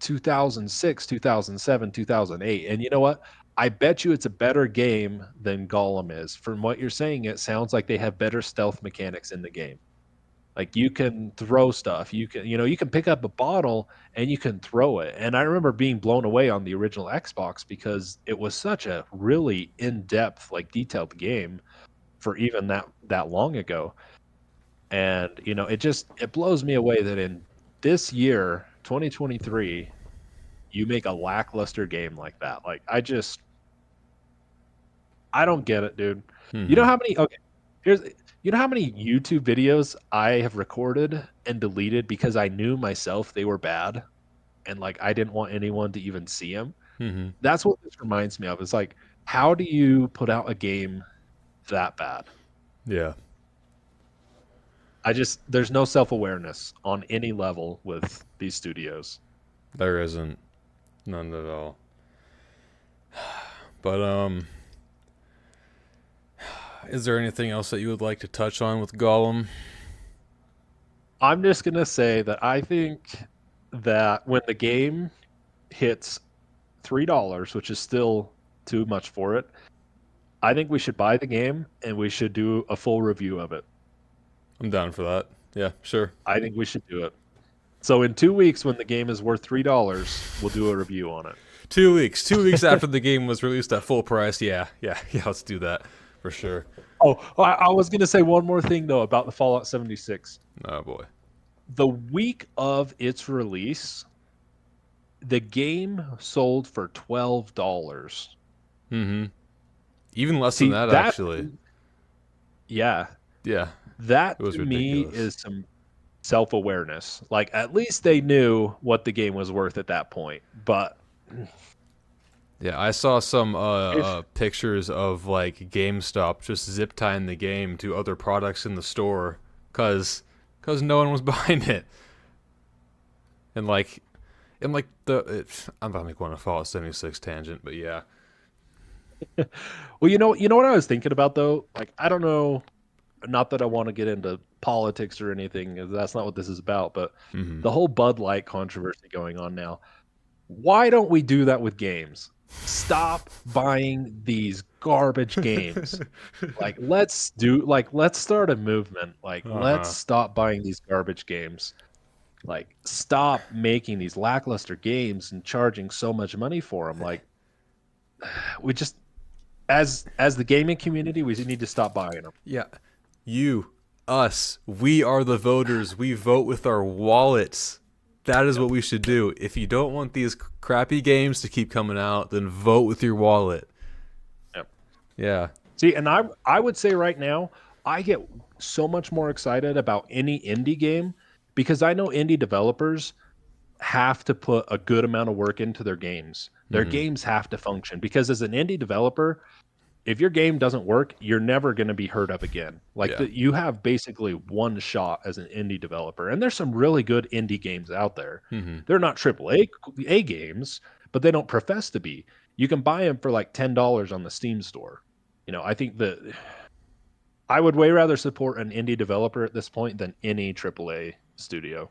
2006, 2007, 2008. And you know what? I bet you it's a better game than Gollum is. From what you're saying, it sounds like they have better stealth mechanics in the game. Like you can throw stuff. You can pick up a bottle and you can throw it. And I remember being blown away on the original Xbox because it was such a really in-depth, like detailed game for even that long ago. And it blows me away that in this year, 2023, you make a lackluster game like that. Like I don't get it, dude. You know Mm-hmm. how many okay, here's you know how many YouTube videos I have recorded and deleted because I knew myself they were bad and like I didn't want anyone to even see them. Mm-hmm. That's what this reminds me of. It's like how do you put out a game that bad? Yeah. There's no self-awareness on any level with these studios. There isn't. None at all. But is there anything else that you would like to touch on with Gollum? I'm just gonna say that I think that when the game hits $3, which is still too much for it, I think we should buy the game and we should do a full review of it. I'm down for that. Yeah, sure. I think we should do it. So in 2 weeks, when the game is worth $3, we'll do a review on it. 2 weeks. 2 weeks after the game was released at full price. Yeah, yeah, yeah. Let's do that for sure. Oh, I was gonna say one more thing though about the Fallout 76. Oh boy. The week of its release, the game sold for $12. Mm-hmm. Even less than See that, that? actually. Yeah, Yeah, that it was to me ridiculous. is some self-awareness. Like at least they knew what the game was worth at that point. But Yeah, I saw some if pictures of like GameStop just zip tying the game to other products in the store because no one was buying it. And like I'm about to make one a Fallout 76 tangent, but yeah. well, you know what I was thinking about though? Like I don't know, not that I want to get into politics or anything, 'cause that's not what this is about, but Mm-hmm. the whole Bud Light controversy going on now. Why don't we do that with games? Stop buying these garbage games. Let's start a movement. Like let's Uh-huh. stop buying these garbage games. Like stop making these lackluster games and charging so much money for them. Like we just as the gaming community, we need to stop buying them. Yeah. You Us. We are the voters. We vote with our wallets. That is what we should do. If you don't want these crappy games to keep coming out, then vote with your wallet. Yep. Yeah. See, and I would say right now, I get so much more excited about any indie game because I know indie developers have to put a good amount of work into their games. Their games have to function because as an indie developer, if your game doesn't work, you're never going to be heard of again. Like Yeah. you have basically one shot as an indie developer, and there's some really good indie games out there. They're not AAA games, but they don't profess to be. You can buy them for like $10 on the Steam store. I think that I would way rather support an indie developer at this point than any AAA studio.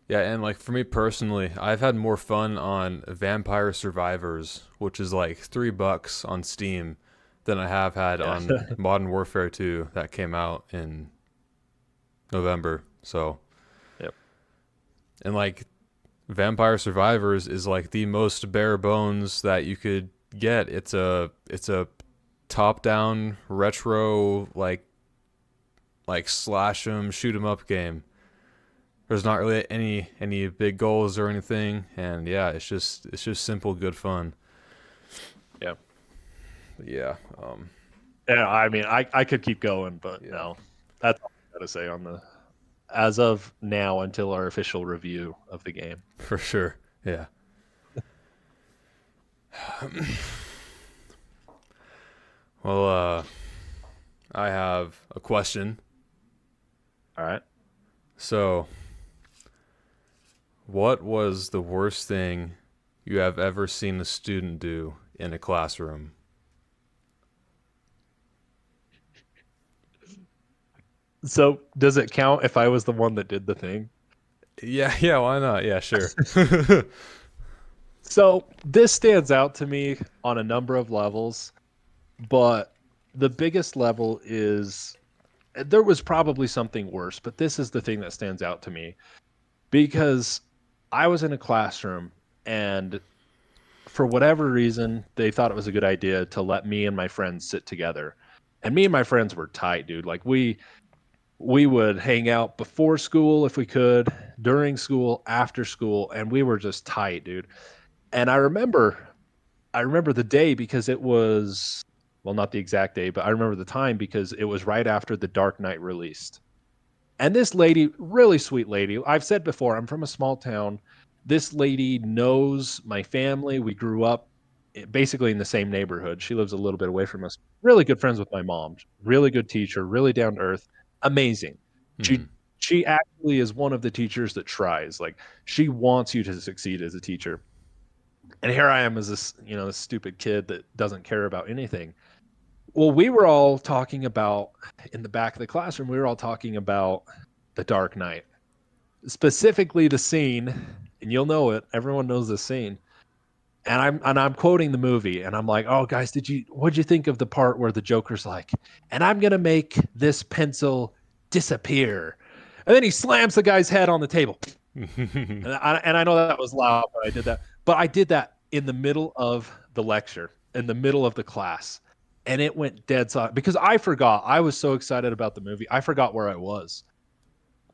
Yeah, and like for me personally, I've had more fun on Vampire Survivors, which is like $3 on Steam, than I have had Yeah. on Modern Warfare 2 that came out in November. So, Yep. and like Vampire Survivors is like the most bare bones that you could get. It's a top down retro like slash 'em shoot 'em up game. There's not really any big goals or anything, and yeah, it's just simple good fun. Yeah. But yeah. Yeah, I mean, I could keep going, but Yeah. no, that's all I gotta say on the as of now until our official review of the game. For sure. Yeah. Well, I have a question. All right. So, what was the worst thing you have ever seen a student do in a classroom? So does it count if I was the one that did the thing? Yeah, why not? Yeah, sure. So this stands out to me on a number of levels, but the biggest level is there was probably something worse, but this is the thing that stands out to me because I was in a classroom and for whatever reason, they thought it was a good idea to let me and my friends sit together. And me and my friends were tight, dude. Like we would hang out before school if we could, during school, after school, and we were just tight, dude. And I remember the day because it was well, not the exact day, but I remember the time because it was right after The Dark Knight released. And this lady, really sweet lady, I've said before, I'm from a small town. This lady knows my family. We grew up basically in the same neighborhood. She lives a little bit away from us. Really good friends with my mom. Really good teacher, really down to earth. Amazing. She Mhm. she actually is one of the teachers that tries. Like she wants you to succeed as a teacher. And here I am as this stupid kid that doesn't care about anything. Well, we were all talking about in the back of the classroom, we were all talking about The Dark Knight, specifically the scene, and you'll know it. Everyone knows the scene. And I'm quoting the movie, and I'm like, "Oh, guys, what'd you think of the part where the Joker's like, and I'm gonna make this pencil disappear," and then he slams the guy's head on the table. And I know that was loud, but I did that. But I did that in the middle of the lecture, in the middle of the class, and it went dead silent because I forgot. I was so excited about the movie, I forgot where I was,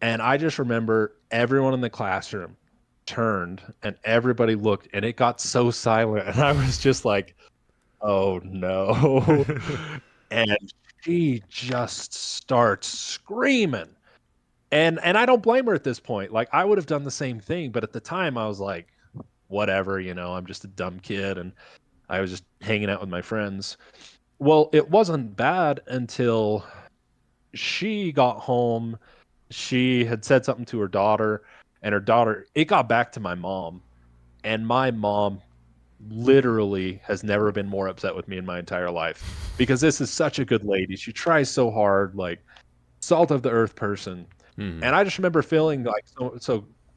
and I just remember everyone in the classroom turned and everybody looked, and it got so silent, and I was just like, "Oh no!" And she just starts screaming. And I don't blame her at this point. Like I would have done the same thing, but at the time I was like, whatever, I'm just a dumb kid and I was just hanging out with my friends. Well, it wasn't bad until she got home. She had said something to her daughter, and her daughter, it got back to my mom, and my mom literally has never been more upset with me in my entire life because this is such a good lady. She tries so hard, like salt of the earth person. Mhm. And I just remember feeling like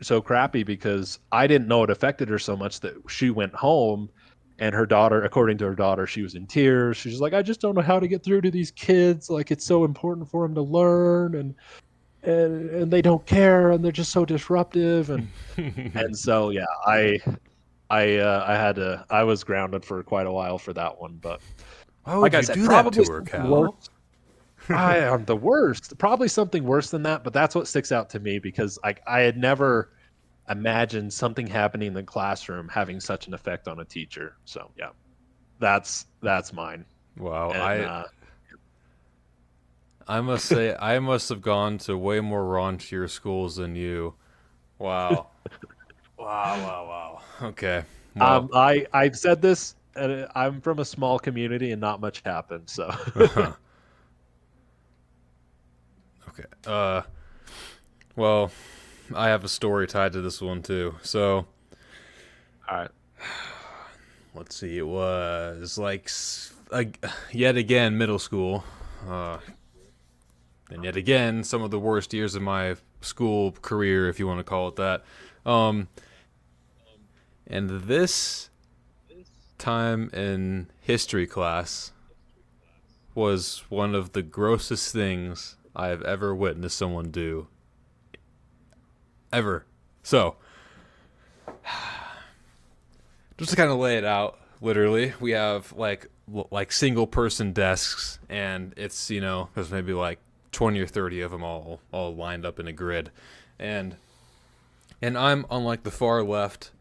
so crappy because I didn't know it affected her so much that she went home and her daughter, according to her daughter, she was in tears. She's just like, I just don't know how to get through to these kids. Like it's so important for them to learn and they don't care and they're just so disruptive and so yeah, I had to I was grounded for quite a while for that one. But Why like would I you said, do that probably to her, something Cal? worse. I am the worst. Probably something worse than that, but that's what sticks out to me because I had never imagined something happening in the classroom having such an effect on a teacher. So yeah, that's mine. Wow, And I must say I must have gone to way more raunchier schools than you. Wow. Wow. Okay. Well, I've said this. And I'm from a small community, and not much happened. So okay. Well, I have a story tied to this one too. So, all right. let's see. It was like yet again middle school. Uh, and yet again some of the worst years of my school career, if you want to call it that. Um, and this time in history class was one of the grossest things I have ever witnessed someone do. Ever. So, just to kind of lay it out, literally, we have like single person desks, and it's there's maybe like 20 or 30 of them all lined up in a grid, and I'm on like the far left.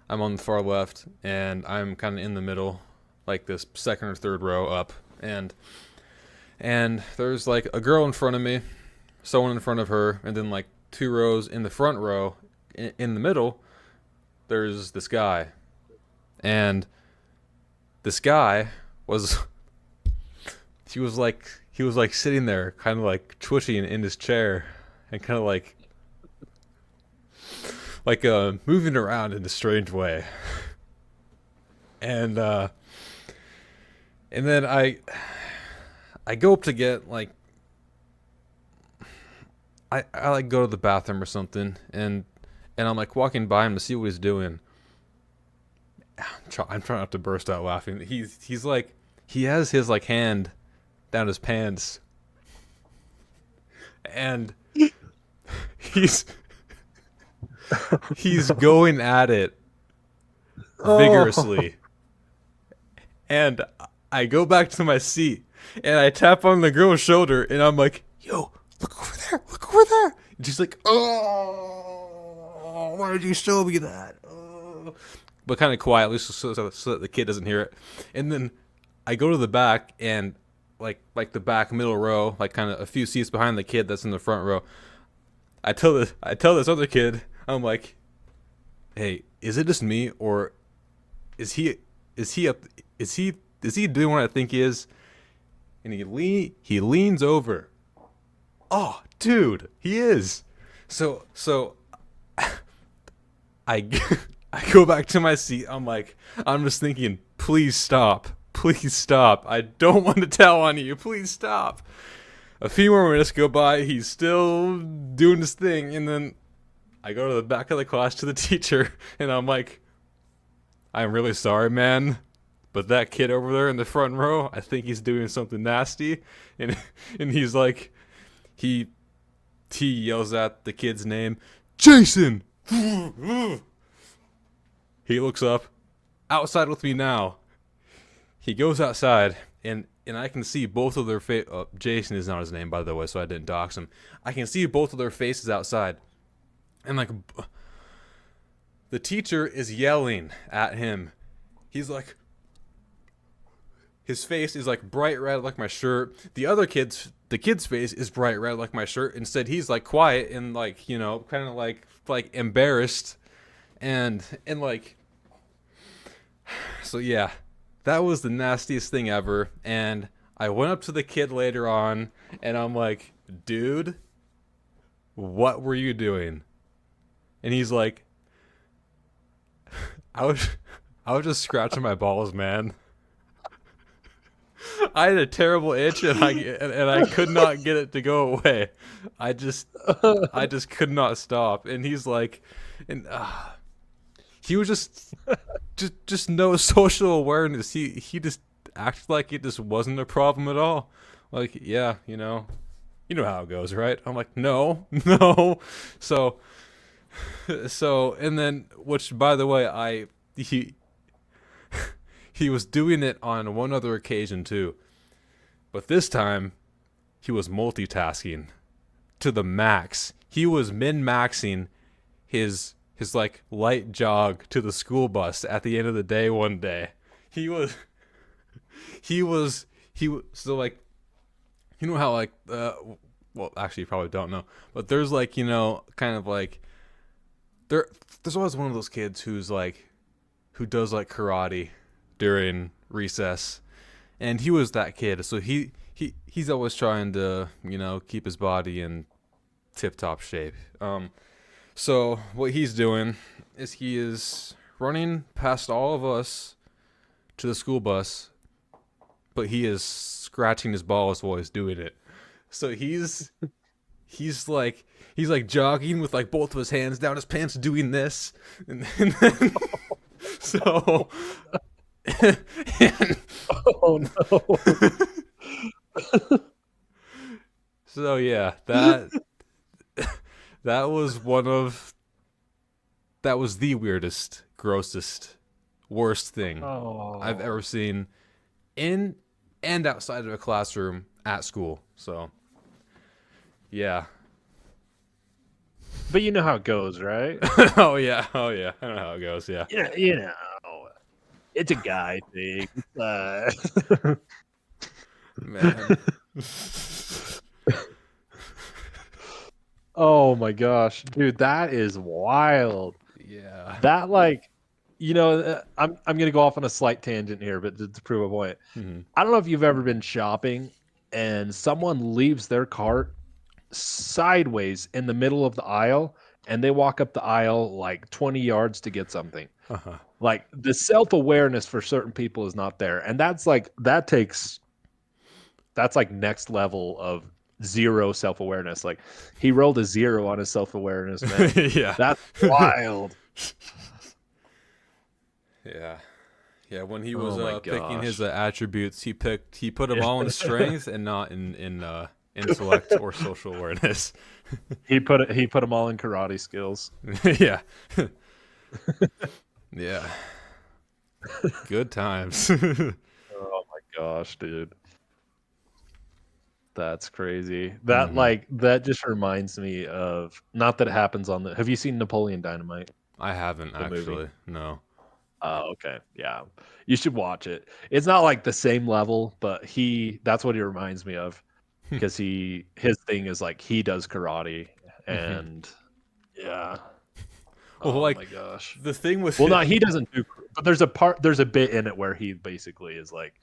I'm on the far left, and I'm kind of in the middle, like this second or third row up, and there's like a girl in front of me, someone in front of her, and then like two rows in the front row, in the middle, there's this guy, and this guy was he was like sitting there, kind of like twitching in his chair, and kind of like moving around in a strange way, and then I go up to get like I like go to the bathroom or something, and I'm like walking by him to see what he's doing. I'm trying not to burst out laughing. He's like he has his like hand down his pants, and he's he's going at it vigorously. And I go back to my seat, and I tap on the girl's shoulder, and I'm like, "Yo, look over there! Look over there!" And she's like, "Oh, why did you show me that?" Oh. But kind of quietly, so that the kid doesn't hear it. And then I go to the back, and like the back middle row, like kind of a few seats behind the kid that's in the front row. I tell this other kid, I'm like, "Hey, is it just me, or is he up? Is he doing what I think he is?" And he leans over. Oh, dude, he is. So I I go back to my seat. I'm just thinking, please stop. Please stop. I don't want to tell on you. Please stop. A few more minutes go by. He's still doing his thing. And then I go to the back of the class to the teacher. And I'm like, "I'm really sorry, man. But that kid over there in the front row, I think he's doing something nasty." And he's like, he yells at the kid's name, "Jason!" He looks up, "Outside with me now." He goes outside, and I can see both of their Jason is not his name, by the way, so I didn't dox him. I can see both of their faces outside, and like the teacher is yelling at him. He's like, his face is like bright red like my shirt. The kid's face is bright red like my shirt. Instead, he's like quiet and like kind of like embarrassed, and like, so yeah. That was the nastiest thing ever, and I went up to the kid later on, and I'm like, "Dude, what were you doing?" And he's like, I was just scratching my balls, man. I had a terrible itch, and I could not get it to go away. I just could not stop." And he's like, and he was just no social awareness. He just acted like it just wasn't a problem at all. Like, yeah, you know how it goes, right? I'm like, no, no. So, and then, which by the way, he was doing it on one other occasion too, but this time he was multitasking to the max. He was min-maxing his like light jog to the school bus at the end of the day one day. He was so like, you know how like well, actually you probably don't know, but there's like, you know, kind of like there's always one of those kids who's like who does like karate during recess, and he was that kid. So he's always trying to, you know, keep his body in tip top shape. So what he's doing is he is running past all of us to the school bus, but he is scratching his balls while he's doing it. So he's like jogging with like both of his hands down his pants doing this, and then so and, Oh no. so yeah, that was the weirdest, grossest, worst thing Oh. I've ever seen in and outside of a classroom at school. So yeah. But you know how it goes, right? Oh yeah, I know how it goes. Yeah. Yeah, you know, it's a guy thing. Man. Oh my gosh, dude, that is wild. Yeah. That like, you know, I'm gonna go off on a slight tangent here, but to prove a point, Hmm. I don't know if you've ever been shopping and someone leaves their cart sideways in the middle of the aisle, and they walk up the aisle like 20 yards to get something. Uh-huh. Like the self-awareness for certain people is not there, and that's like that's like next level of zero self-awareness. Like he rolled a 0 on his self-awareness, man. Yeah. That's wild. Yeah. Yeah, when he was Oh my picking his gosh. attributes, he put them all in strength and not in intellect or social awareness. He put them all in karate skills. Yeah. Yeah. Good times. Oh my gosh, dude. That's crazy. That Hmm. that just reminds me of, not that it happens on the, have you seen Napoleon Dynamite, I haven't the movie? actually. No. Oh, okay. Yeah. You should watch it. It's not like the same level, but that's what he reminds me of, because his thing is like he does karate, Hmm. and yeah. Well, Oh like my gosh. the thing with Well, it. no, he doesn't do, but there's a bit in it where he basically is like,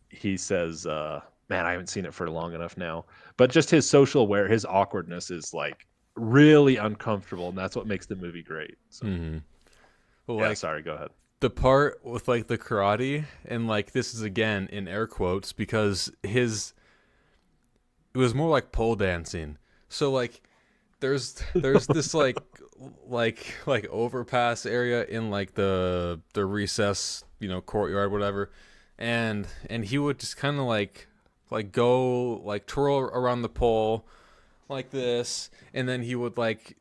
he says, man, I haven't seen it for long enough now, but just his awkwardness is like really uncomfortable, and that's what makes the movie great. So Mhm. Well, yeah, like sorry, go ahead. the part with like the karate, and like this is again in air quotes because it was more like pole dancing. So like there's this like overpass area in like the recess, you know, courtyard, whatever, and he would just kind of like go like twirl around the pole like this, and then he would like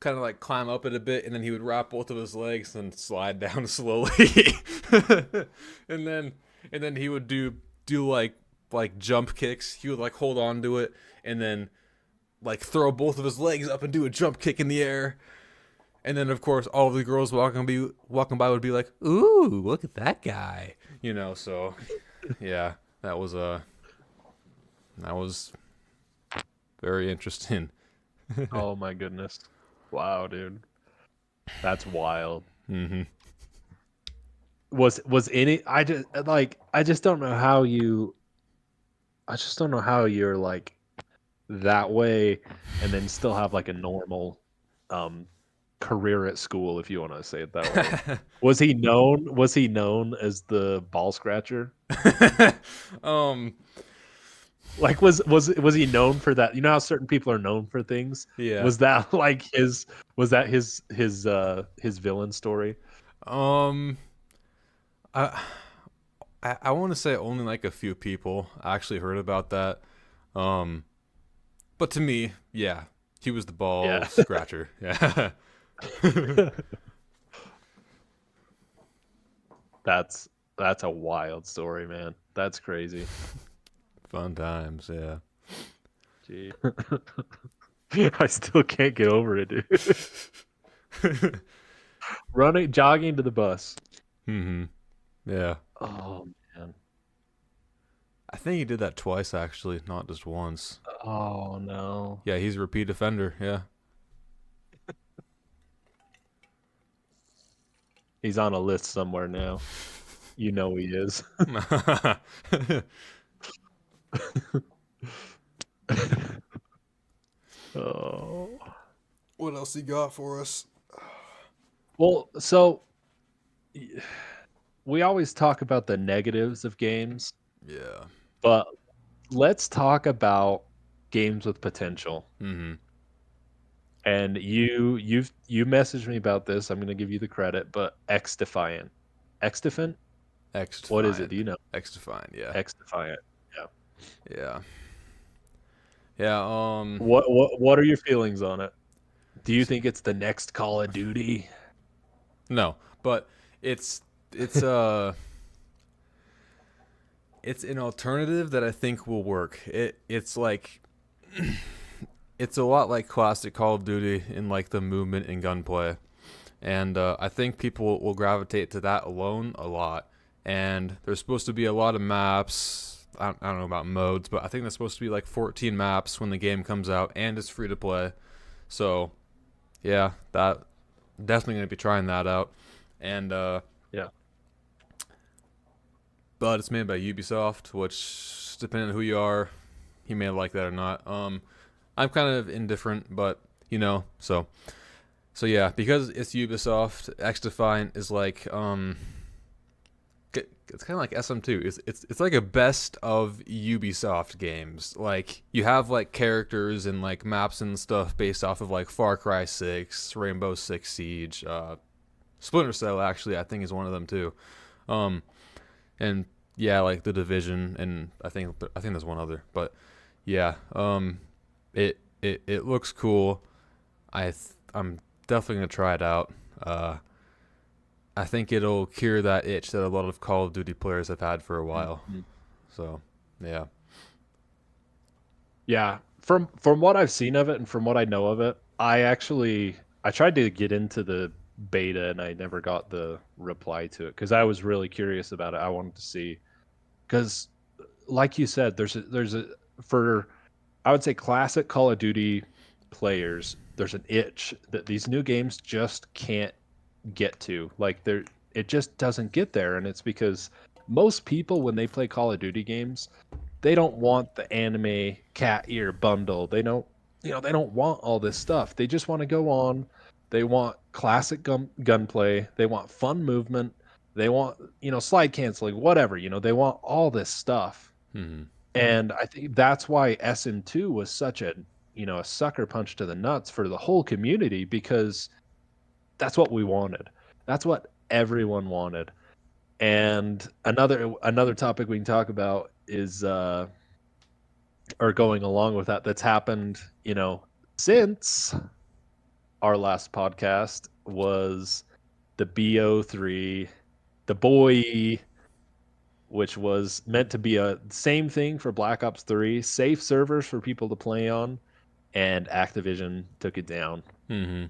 kind of like climb up it a bit, and then he would wrap both of his legs and slide down slowly, and then he would do like jump kicks. He would like hold on to it, and then like throw both of his legs up and do a jump kick in the air. And then of course all of the girls walking by would be like, "Ooh, look at that guy," you know. So yeah, that was very interesting. Oh my goodness, wow, dude, that's wild. Hmm. Was any, I just don't know how you, I just don't know how you're like that way and then still have like a normal um career at school, if you want to say it that way. Was he known as the ball scratcher? um. Like was he known for that? You know how certain people are known for things? Yeah. Was that like was that his villain story? Um. I I want to say only like a few people actually heard about that. Um. But to me, yeah, he was the ball Yeah. scratcher. Yeah. That's a wild story, man. That's crazy. Fun times, yeah. Gee. I still can't get over it, dude. Running, jogging to the bus. Mm-hmm. Yeah. Oh man. I think he did that twice actually, not just once. Oh no. Yeah, he's a repeat offender, yeah. He's on a list somewhere now. You know he is. Oh. What else he got for us? Well, so we always talk about the negatives of games, Yeah. but let's talk about games with potential. Mm-hmm. And you messaged me about this. I'm going to give you the credit, but X Defiant. X Defiant? X What is it? Defiant. Do you know? X Defiant, yeah. X Defiant. Yeah. Yeah. Yeah, What are your feelings on it? Do you think it's the next Call of Duty? no, but it's uh it's an alternative that I think will work. It's like it's a lot like classic Call of Duty in like the movement and gunplay, and I think people will gravitate to that alone a lot. And there's supposed to be a lot of maps. I don't know about modes, but I think there's supposed to be like 14 maps when the game comes out, and it's free to play. So yeah, that definitely gonna be trying that out. And Yeah. but it's made by Ubisoft, which depending on who you are, you may like that or not. I'm kind of indifferent, but so yeah, because it's Ubisoft, X Defiant is like it's kind of like SM2. It's like a best of Ubisoft games. Like you have like characters and like maps and stuff based off of like Far Cry 6, Rainbow Six Siege, Splinter Cell actually I think is one of them too. Um, and yeah, like the Division, and I think there's one other, but yeah, it looks cool. I'm definitely gonna try it out. I think it'll cure that itch that a lot of Call of Duty players have had for a while. Mhm. So yeah, Yeah. From what I've seen of it and from what I know of it, I tried to get into the beta and I never got the reply to it because I was really curious about it. I wanted to see because like you said, there's a for I would say classic Call of Duty players, there's an itch that these new games just can't get to. Like there it just doesn't get there, and it's because most people when they play Call of Duty games, they don't want the anime cat ear bundle. They don't they don't want all this stuff. They just want to go on. They want classic gunplay. They want fun movement. They want, slide canceling, whatever, they want all this stuff. hmm And I think that's why SN2 was such a sucker punch to the nuts for the whole community because that's what we wanted. That's what everyone wanted. And another topic we can talk about is or going along with that's happened, since our last podcast was the BO3, the boy, which was meant to be a same thing for Black Ops 3, safe servers for people to play on, and Activision took it down. hmm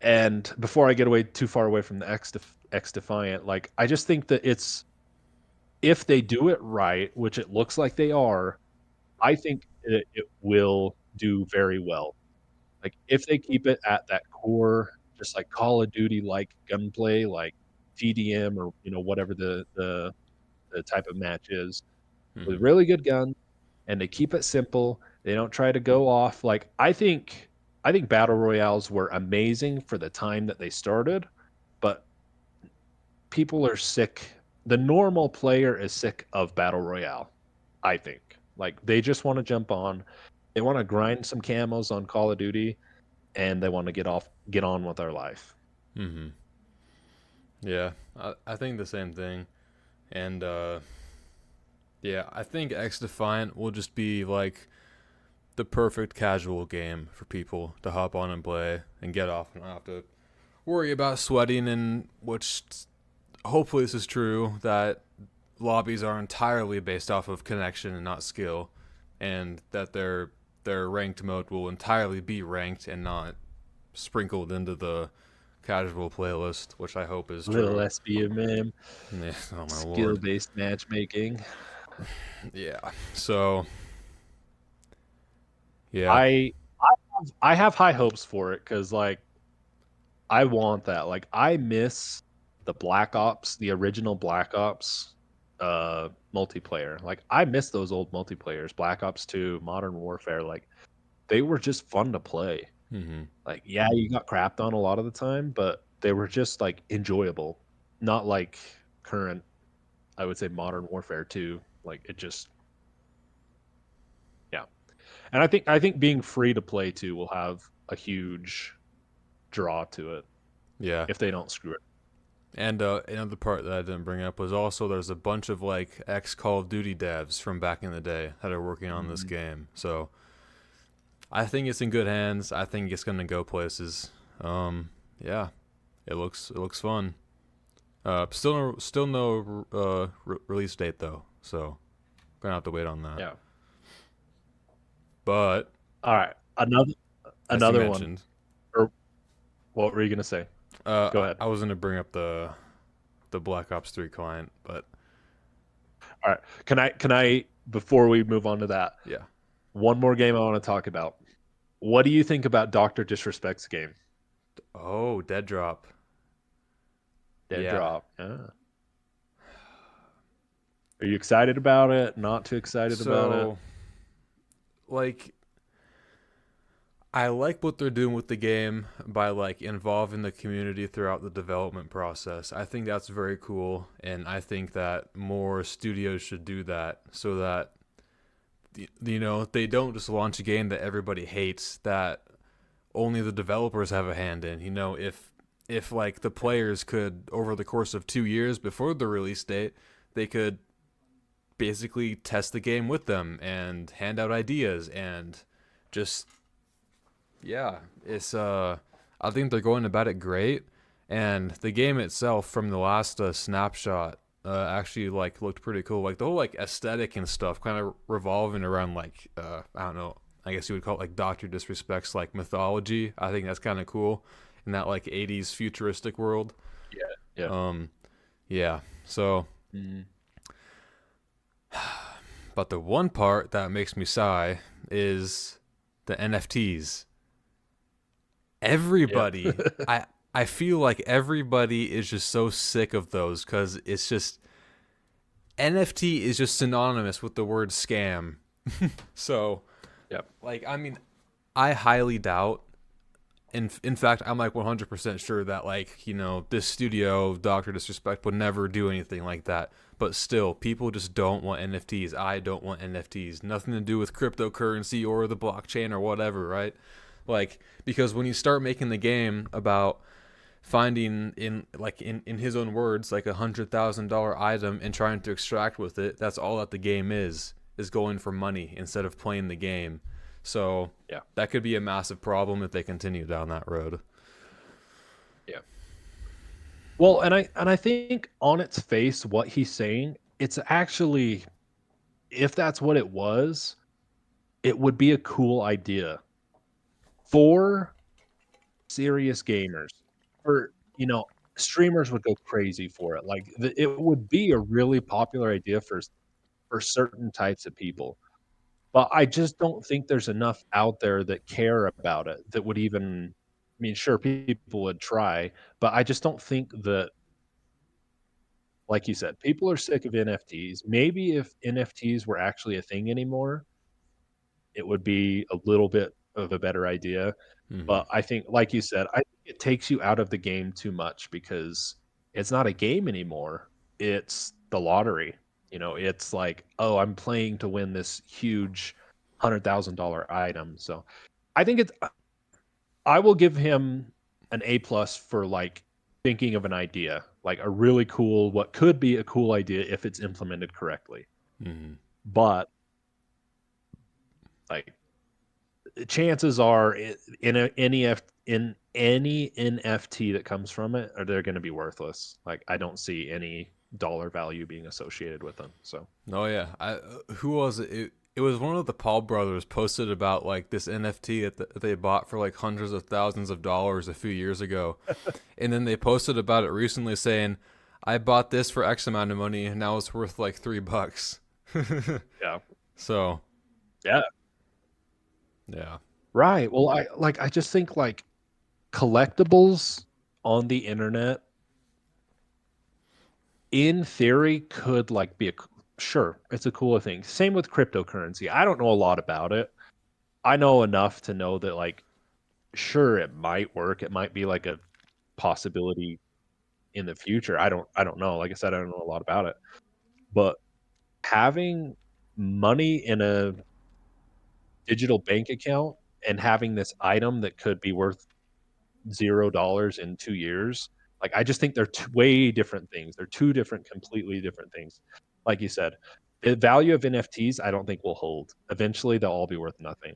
And before I get away too far away from the X Defiant, like I just think that it's if they do it right, which it looks like they are, I think it will do very well. Like if they keep it at that core, just like Call of Duty like gunplay, like TDM or whatever the type of match is, with hmm really good guns, and they keep it simple. They don't try to go off. Like I think battle royales were amazing for the time that they started, but people are sick. The normal player is sick of battle royale. I think like they just want to jump on. They want to grind some camos on Call of Duty, and they want to get on with our life. hmm Yeah, I think the same thing, and yeah, I think X Defiant will just be like the perfect casual game for people to hop on and play and get off and not have to worry about sweating, and which hopefully this is true, that lobbies are entirely based off of connection and not skill, and that their ranked mode will entirely be ranked and not sprinkled into the casual playlist, which I hope is Little true. SBMM, Yeah, oh my lord. skill-based matchmaking. Yeah. So yeah. I have high hopes for it because like I want that. Like I miss the Black Ops, the original Black Ops multiplayer. Like I miss those old multiplayers, Black Ops 2, Modern Warfare. Like they were just fun to play. Hmm. Like yeah, you got crapped on a lot of the time, but they were just like enjoyable. Not like current, I would say Modern Warfare 2. Like it just yeah. And I think being free to play too will have a huge draw to it Yeah. if they don't screw it. And another part that I didn't bring up was also there's a bunch of like ex Call of Duty devs from back in the day that are working on this Mhm. game. So I think it's in good hands. I think it's gonna go places. Yeah, it looks fun. Still no release date though, so gonna have to wait on that. Yeah. But All right. Another as you another one. mentioned, Or what were you gonna say? Go ahead. I was gonna bring up the Black Ops 3 client, but All right. Can I before we move on to that, yeah. one more game I want to talk about. What do you think about Doctor Disrespect's game? Oh, Dead Drop. Dead Yeah. Drop. Yeah. Are you excited about it? Not too excited about it? So like I like what they're doing with the game by like involving the community throughout the development process. I think that's very cool, and I think that more studios should do that so that they don't just launch a game that everybody hates that only the developers have a hand in. If like the players could over the course of 2 years before the release date, they could basically test the game with them and hand out ideas and just yeah, it's I think they're going about it great, and the game itself from the last snapshot actually like looked pretty cool. Like the whole like aesthetic and stuff, kind of revolving around like I don't know, I guess you would call it like Doctor Disrespect's like mythology. I think that's kind of cool in that like '80s futuristic world. Yeah. Yeah. Um, yeah. So, Mhm. but the one part that makes me sigh is the NFTs. Yeah. Everybody I feel like everybody is just so sick of those because it's just NFT is just synonymous with the word scam. So Yep. like I mean I highly doubt in fact I'm like 100% sure that like this studio Dr. Disrespect would never do anything like that, but still people just don't want NFTs. I don't want NFTs, nothing to do with cryptocurrency or the blockchain or whatever, right? Like because when you start making the game about finding in his own words like $100,000 item and trying to extract with it, that's all that the game is going for money instead of playing the game. So Yeah. that could be a massive problem if they continue down that road. Yeah. Well, and I think on its face, what he's saying, it's actually, if that's what it was, it would be a cool idea for serious gamers. For streamers would go crazy for it. Like it would be a really popular idea for certain types of people. But I just don't think there's enough out there that care about it that would even. I mean, sure, people would try, but I just don't think that, like you said, people are sick of NFTs. Maybe if NFTs were actually a thing anymore, it would be a little bit of a better idea. Hmm. But I think, like you said, I think it takes you out of the game too much because it's not a game anymore. It's the lottery. It's like, oh, I'm playing to win this huge $100,000 item. So I think I will give him an A+ for like thinking of an idea, like a really cool, what could be a cool idea if it's implemented correctly. Hmm. But like chances are in any NFT that comes from it, are they're going to be worthless. Like I don't see any. dollar value being associated with them. So Oh yeah, who was it? It was one of the Paul brothers posted about like this NFT that they bought for like hundreds of thousands of dollars a few years ago, and then they posted about it recently saying, "I bought this for X amount of money, and now it's worth like $3." yeah, So yeah, yeah, right. Well, I just think like collectibles on the internet in theory could like be sure, it's a cooler thing. Same with cryptocurrency. I don't know a lot about it. I know enough to know that like sure it might work. It might be like a possibility in the future. I don't know. Like I said, I don't know a lot about it. But having money in a digital bank account and having this item that could be worth $0 in 2 years, like, I just think they're way different things. They're 2 different completely different things. Like you said, the value of NFTs, I don't think will hold. Eventually, they'll all be worth nothing.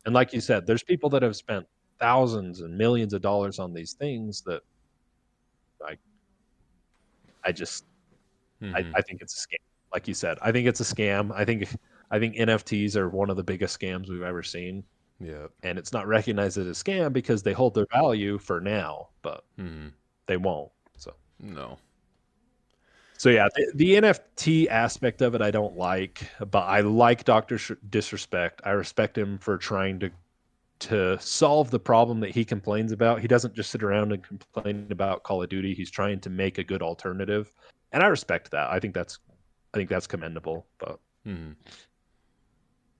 And like you said, there's people that have spent thousands and millions of dollars on these things that, like, I just hmm I think it's a scam. Like you said, I think it's a scam. I think NFTs are one of the biggest scams we've ever seen, yeah, and it's not recognized as a scam because they hold their value for now, but hmm they won't. no, So yeah, the NFT aspect of it I don't like, but I like Doctor Disrespect. I respect him for trying to solve the problem that he complains about. He doesn't just sit around and complain about Call of Duty. He's trying to make a good alternative, and I respect that. I think that's commendable. But hmm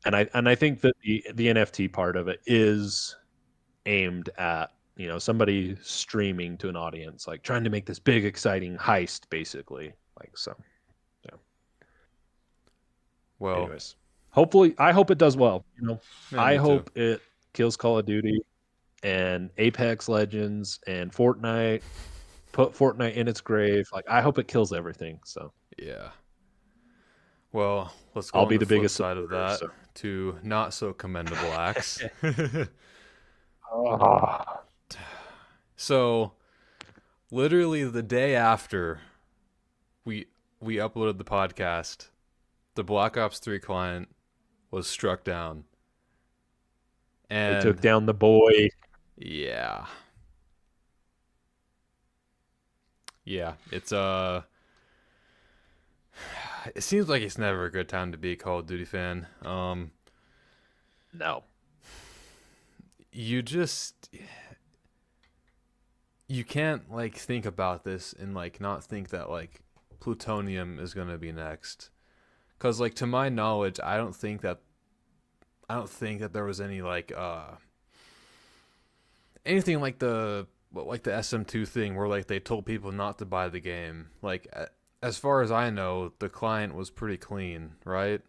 and I think that the NFT part of it is aimed at somebody streaming to an audience, like trying to make this big exciting heist, basically. Like so. Yeah. well, Anyways, hopefully, I hope it does well. yeah, I me too. hope it kills Call of Duty and Apex Legends and Fortnite. Put Fortnite in its grave. Like I hope it kills everything. So Yeah. Well, let's go I'll on be the the flip biggest side of supporter. that So to not so commendable acts. Ah. So, literally the day after we we uploaded the podcast, the Black Ops 3 client was struck down. They took And down the boy. yeah. Yeah, it seems like it's never a good time to be a Call of Duty fan. No, You just you can't like think about this and like not think that like plutonium is going to be next. Cuz like to my knowledge, I don't think that there was any like anything like the SM2 thing where like they told people not to buy the game. Like as far as I know, the client was pretty clean, right?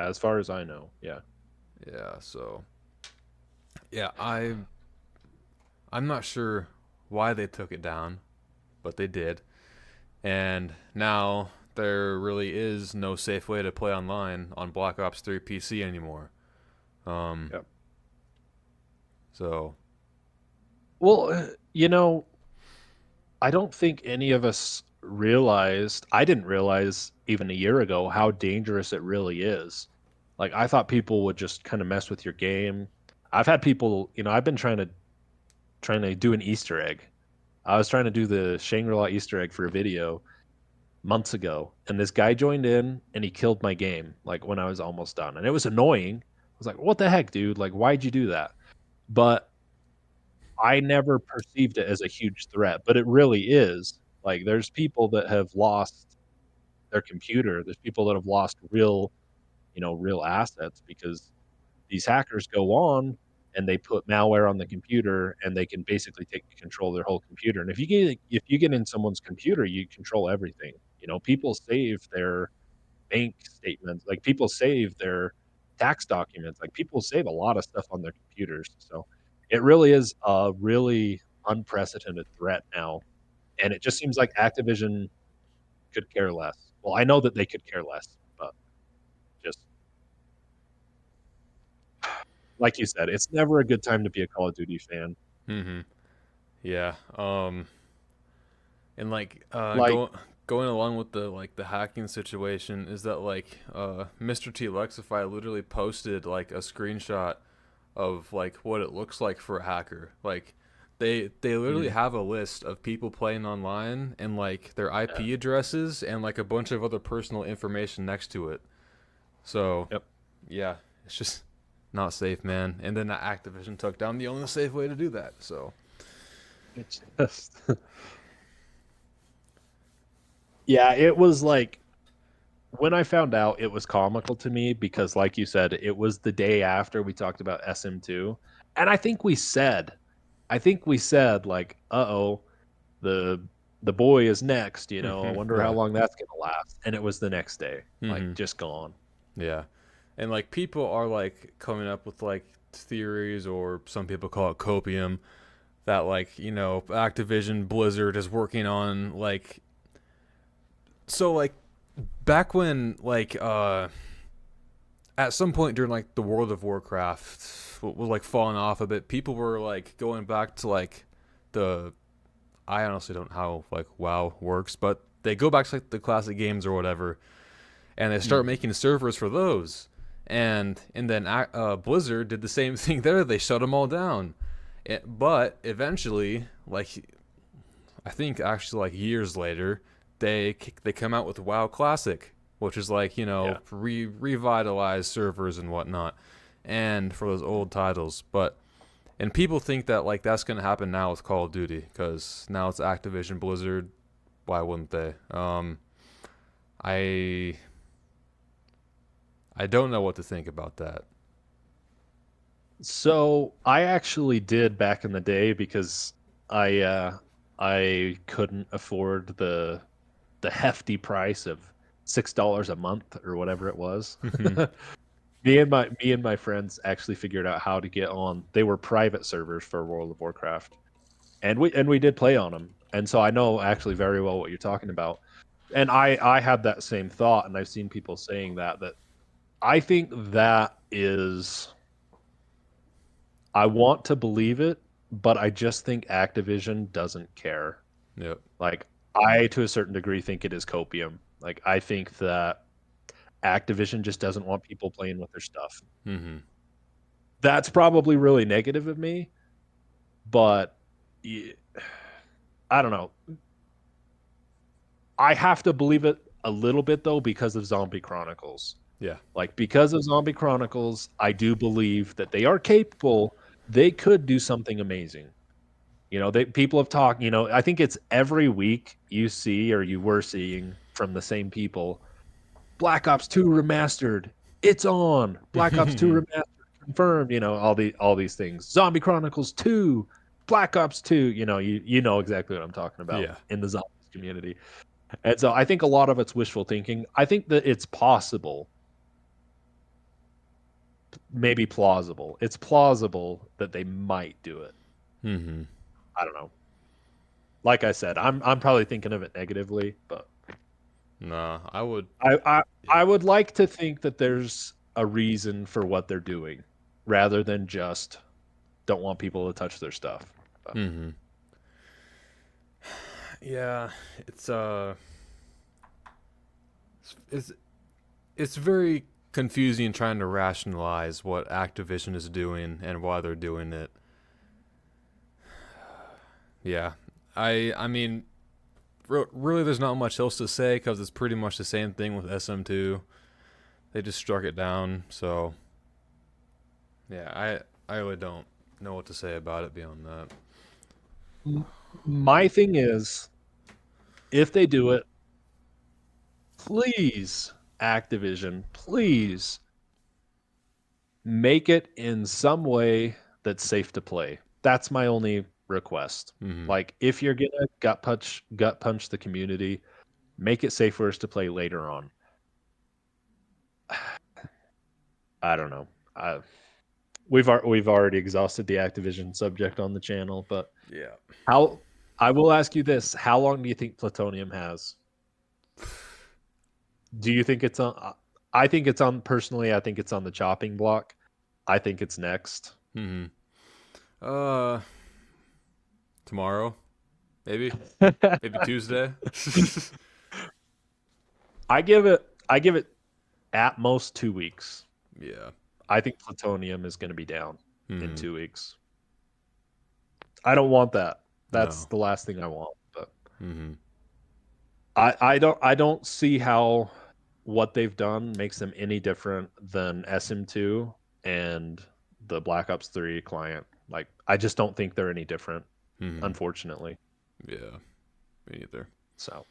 as far as I know, yeah. Yeah, so yeah, I'm not sure why they took it down, but they did. And now there really is no safe way to play online on Black Ops 3 PC anymore. Um Yep. so Well, I don't think any of us realized. I didn't realize even a year ago how dangerous it really is. Like I thought people would just kind of mess with your game. I've had people, I've been trying to do an Easter egg. I was trying to do the Shangri-La Easter egg for a video months ago, and this guy joined in and he killed my game like when I was almost done. And it was annoying. I was like, "What the heck, dude? Like why'd you do that?" But I never perceived it as a huge threat, but it really is. Like there's people that have lost their computer. There's people that have lost real assets because these hackers go on and they put malware on the computer and they can basically take control of their whole computer. And if you get in someone's computer, you control everything. People save their bank statements, like people save their tax documents, like people save a lot of stuff on their computers. So it really is a really unprecedented threat now. And it just seems like Activision could care less. Well, I know that they could care less, but just like you said, it's never a good time to be a Call of Duty fan. mhm. Yeah. And like Like, going along with the hacking situation is that like Mr. T Lexify literally posted like a screenshot of like what it looks like for a hacker. Like they literally mm, have a list of people playing online and like their yeah, IP addresses and like a bunch of other personal information next to it. So yep. yeah, it's just not safe, man. And then Activision took down the only safe way to do that. So It's just, yeah, it was like when I found out, it was comical to me because, like you said, it was the day after we talked about SM2, and I think we said like, "Uh-oh, the the boy is next." I wonder how yeah. long that's gonna last. And it was the next day, like hmm just gone. Yeah. And like people are like coming up with like theories or some people call it copium that like, Activision Blizzard is working on like so like back when like at some point during like the World of Warcraft was like falling off a bit, people were like going back to like the I honestly don't know how like WoW works, but they go back to like the classic games or whatever and they start Mhm. making servers for those. And then Blizzard did the same thing there. They shut them all down. But eventually, like I think actually like years later, they come out with WoW Classic, which is like Yeah. revitalized servers and whatnot, and for those old titles. But and people think that like that's gonna happen now with Call of Duty because now it's Activision Blizzard. Why wouldn't they? I I don't know what to think about that. So I actually did back in the day because I couldn't afford the hefty price of $6 a month or whatever it was. Me and my friends actually figured out how to get on. They were private servers for World of Warcraft, and we did play on them. And so I know actually very well what you're talking about. And I had that same thought, and I've seen people saying that I think that is I want to believe it, but I just think Activision doesn't care. Yep. Like I to a certain degree think it is copium. Like I think that Activision just doesn't want people playing with their stuff. Mm-hmm. That's probably really negative of me, but y- I don't know. I have to believe it a little bit though because of Zombie Chronicles. Yeah. Like because of Zombie Chronicles, I do believe that they are capable. They could do something amazing. People have talked, I think it's every week you see or you were seeing from the same people, Black Ops 2 remastered. It's on. Black Ops 2 remastered confirmed, all these things. Zombie Chronicles 2, Black Ops 2, you know exactly what I'm talking about yeah. in the zombies community. And so I think a lot of it's wishful thinking. I think that it's possible, maybe plausible. It's plausible that they might do it. Mm-hmm. I don't know. Like I said, I'm probably thinking of it negatively, but Nah, I would. I Yeah. would like to think that there's a reason for what they're doing, rather than just don't want people to touch their stuff. But Mm-hmm. Yeah. It's it's it's very confusing trying to rationalize what Activision is doing and why they're doing it. Yeah. I mean, really, there's not much else to say because it's pretty much the same thing with SM2. They just struck it down. So yeah, I really don't know what to say about it beyond that. my thing is, if they do it, please, Activision, please make it in some way that's safe to play. That's my only request. Mm-hmm. Like, if you're gonna gut punch the community, make it safe for us to play later on. I don't know. We've already exhausted the Activision subject on the channel, but Yeah. how I will ask you this: how long do you think Plutonium has? Do you think it's on? I think it's on. Personally, I think it's on the chopping block. I think it's next. Mm-hmm. Uh, tomorrow. Maybe Tuesday. I give it at most 2 weeks. Yeah. I think plutonium is going to be down in Hmm. 2 weeks. I don't want that. That's No. the last thing I want. But Hmm. I don't see how what they've done makes them any different than SM2 and the Black Ops 3 client. Like I just don't think they're any different, Hmm. unfortunately. Yeah. Me neither. So,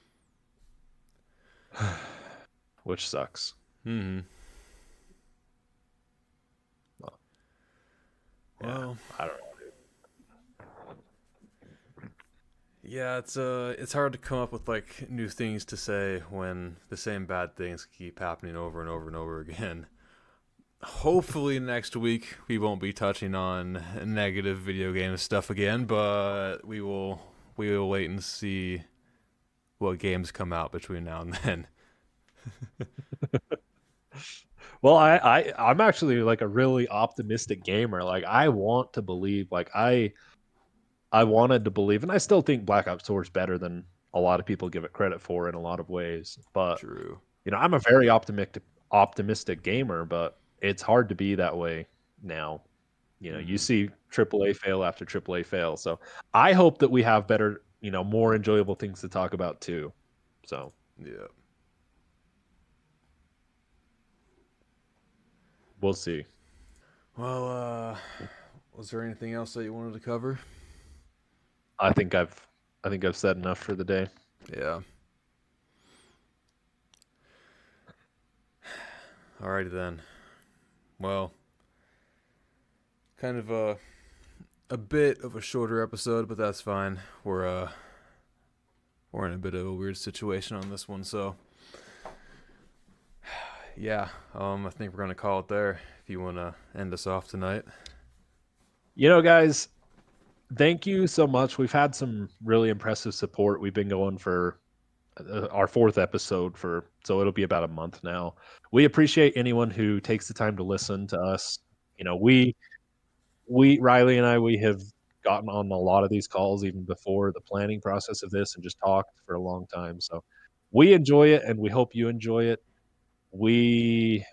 which sucks. Hmm. Well, yeah, Well, I don't know. yeah, it's hard to come up with like new things to say when the same bad things keep happening over and over and over again. Hopefully next week we won't be touching on negative video game stuff again, but we will wait and see what games come out between now and then. Well, I'm actually like a really optimistic gamer. Like I want to believe. Like I wanted to believe, and I still think Black Ops 4 is better than a lot of people give it credit for in a lot of ways. But True. I'm a very optimistic gamer, but it's hard to be that way now. You Hmm. see AAA fail after AAA fail. So I hope that we have better, more enjoyable things to talk about too. So Yeah. we'll see. Well, was there anything else that you wanted to cover? I think I've said enough for the day. Yeah. Alrighty then. Well, kind of a bit of a shorter episode, but that's fine. We're in a bit of a weird situation on this one, so yeah. I think we're gonna call it there. If you wanna end us off tonight. Guys, thank you so much. We've had some really impressive support. We've been going for our fourth episode so it'll be about a month now. We appreciate anyone who takes the time to listen to us. We Riley and we have gotten on a lot of these calls even before the planning process of this and just talked for a long time. So we enjoy it and we hope you enjoy it. We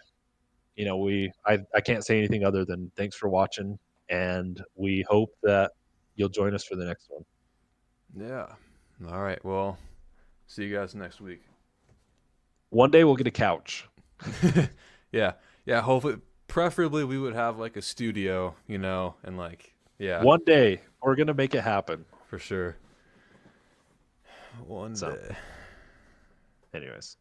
I can't say anything other than thanks for watching and we hope that you'll join us for the next one. Yeah. All right. Well, see you guys next week. One day we'll get a couch. Yeah. Yeah. Hopefully, preferably we would have like a studio, and like, yeah, One day we're gonna make it happen. for sure. One So, day. anyways.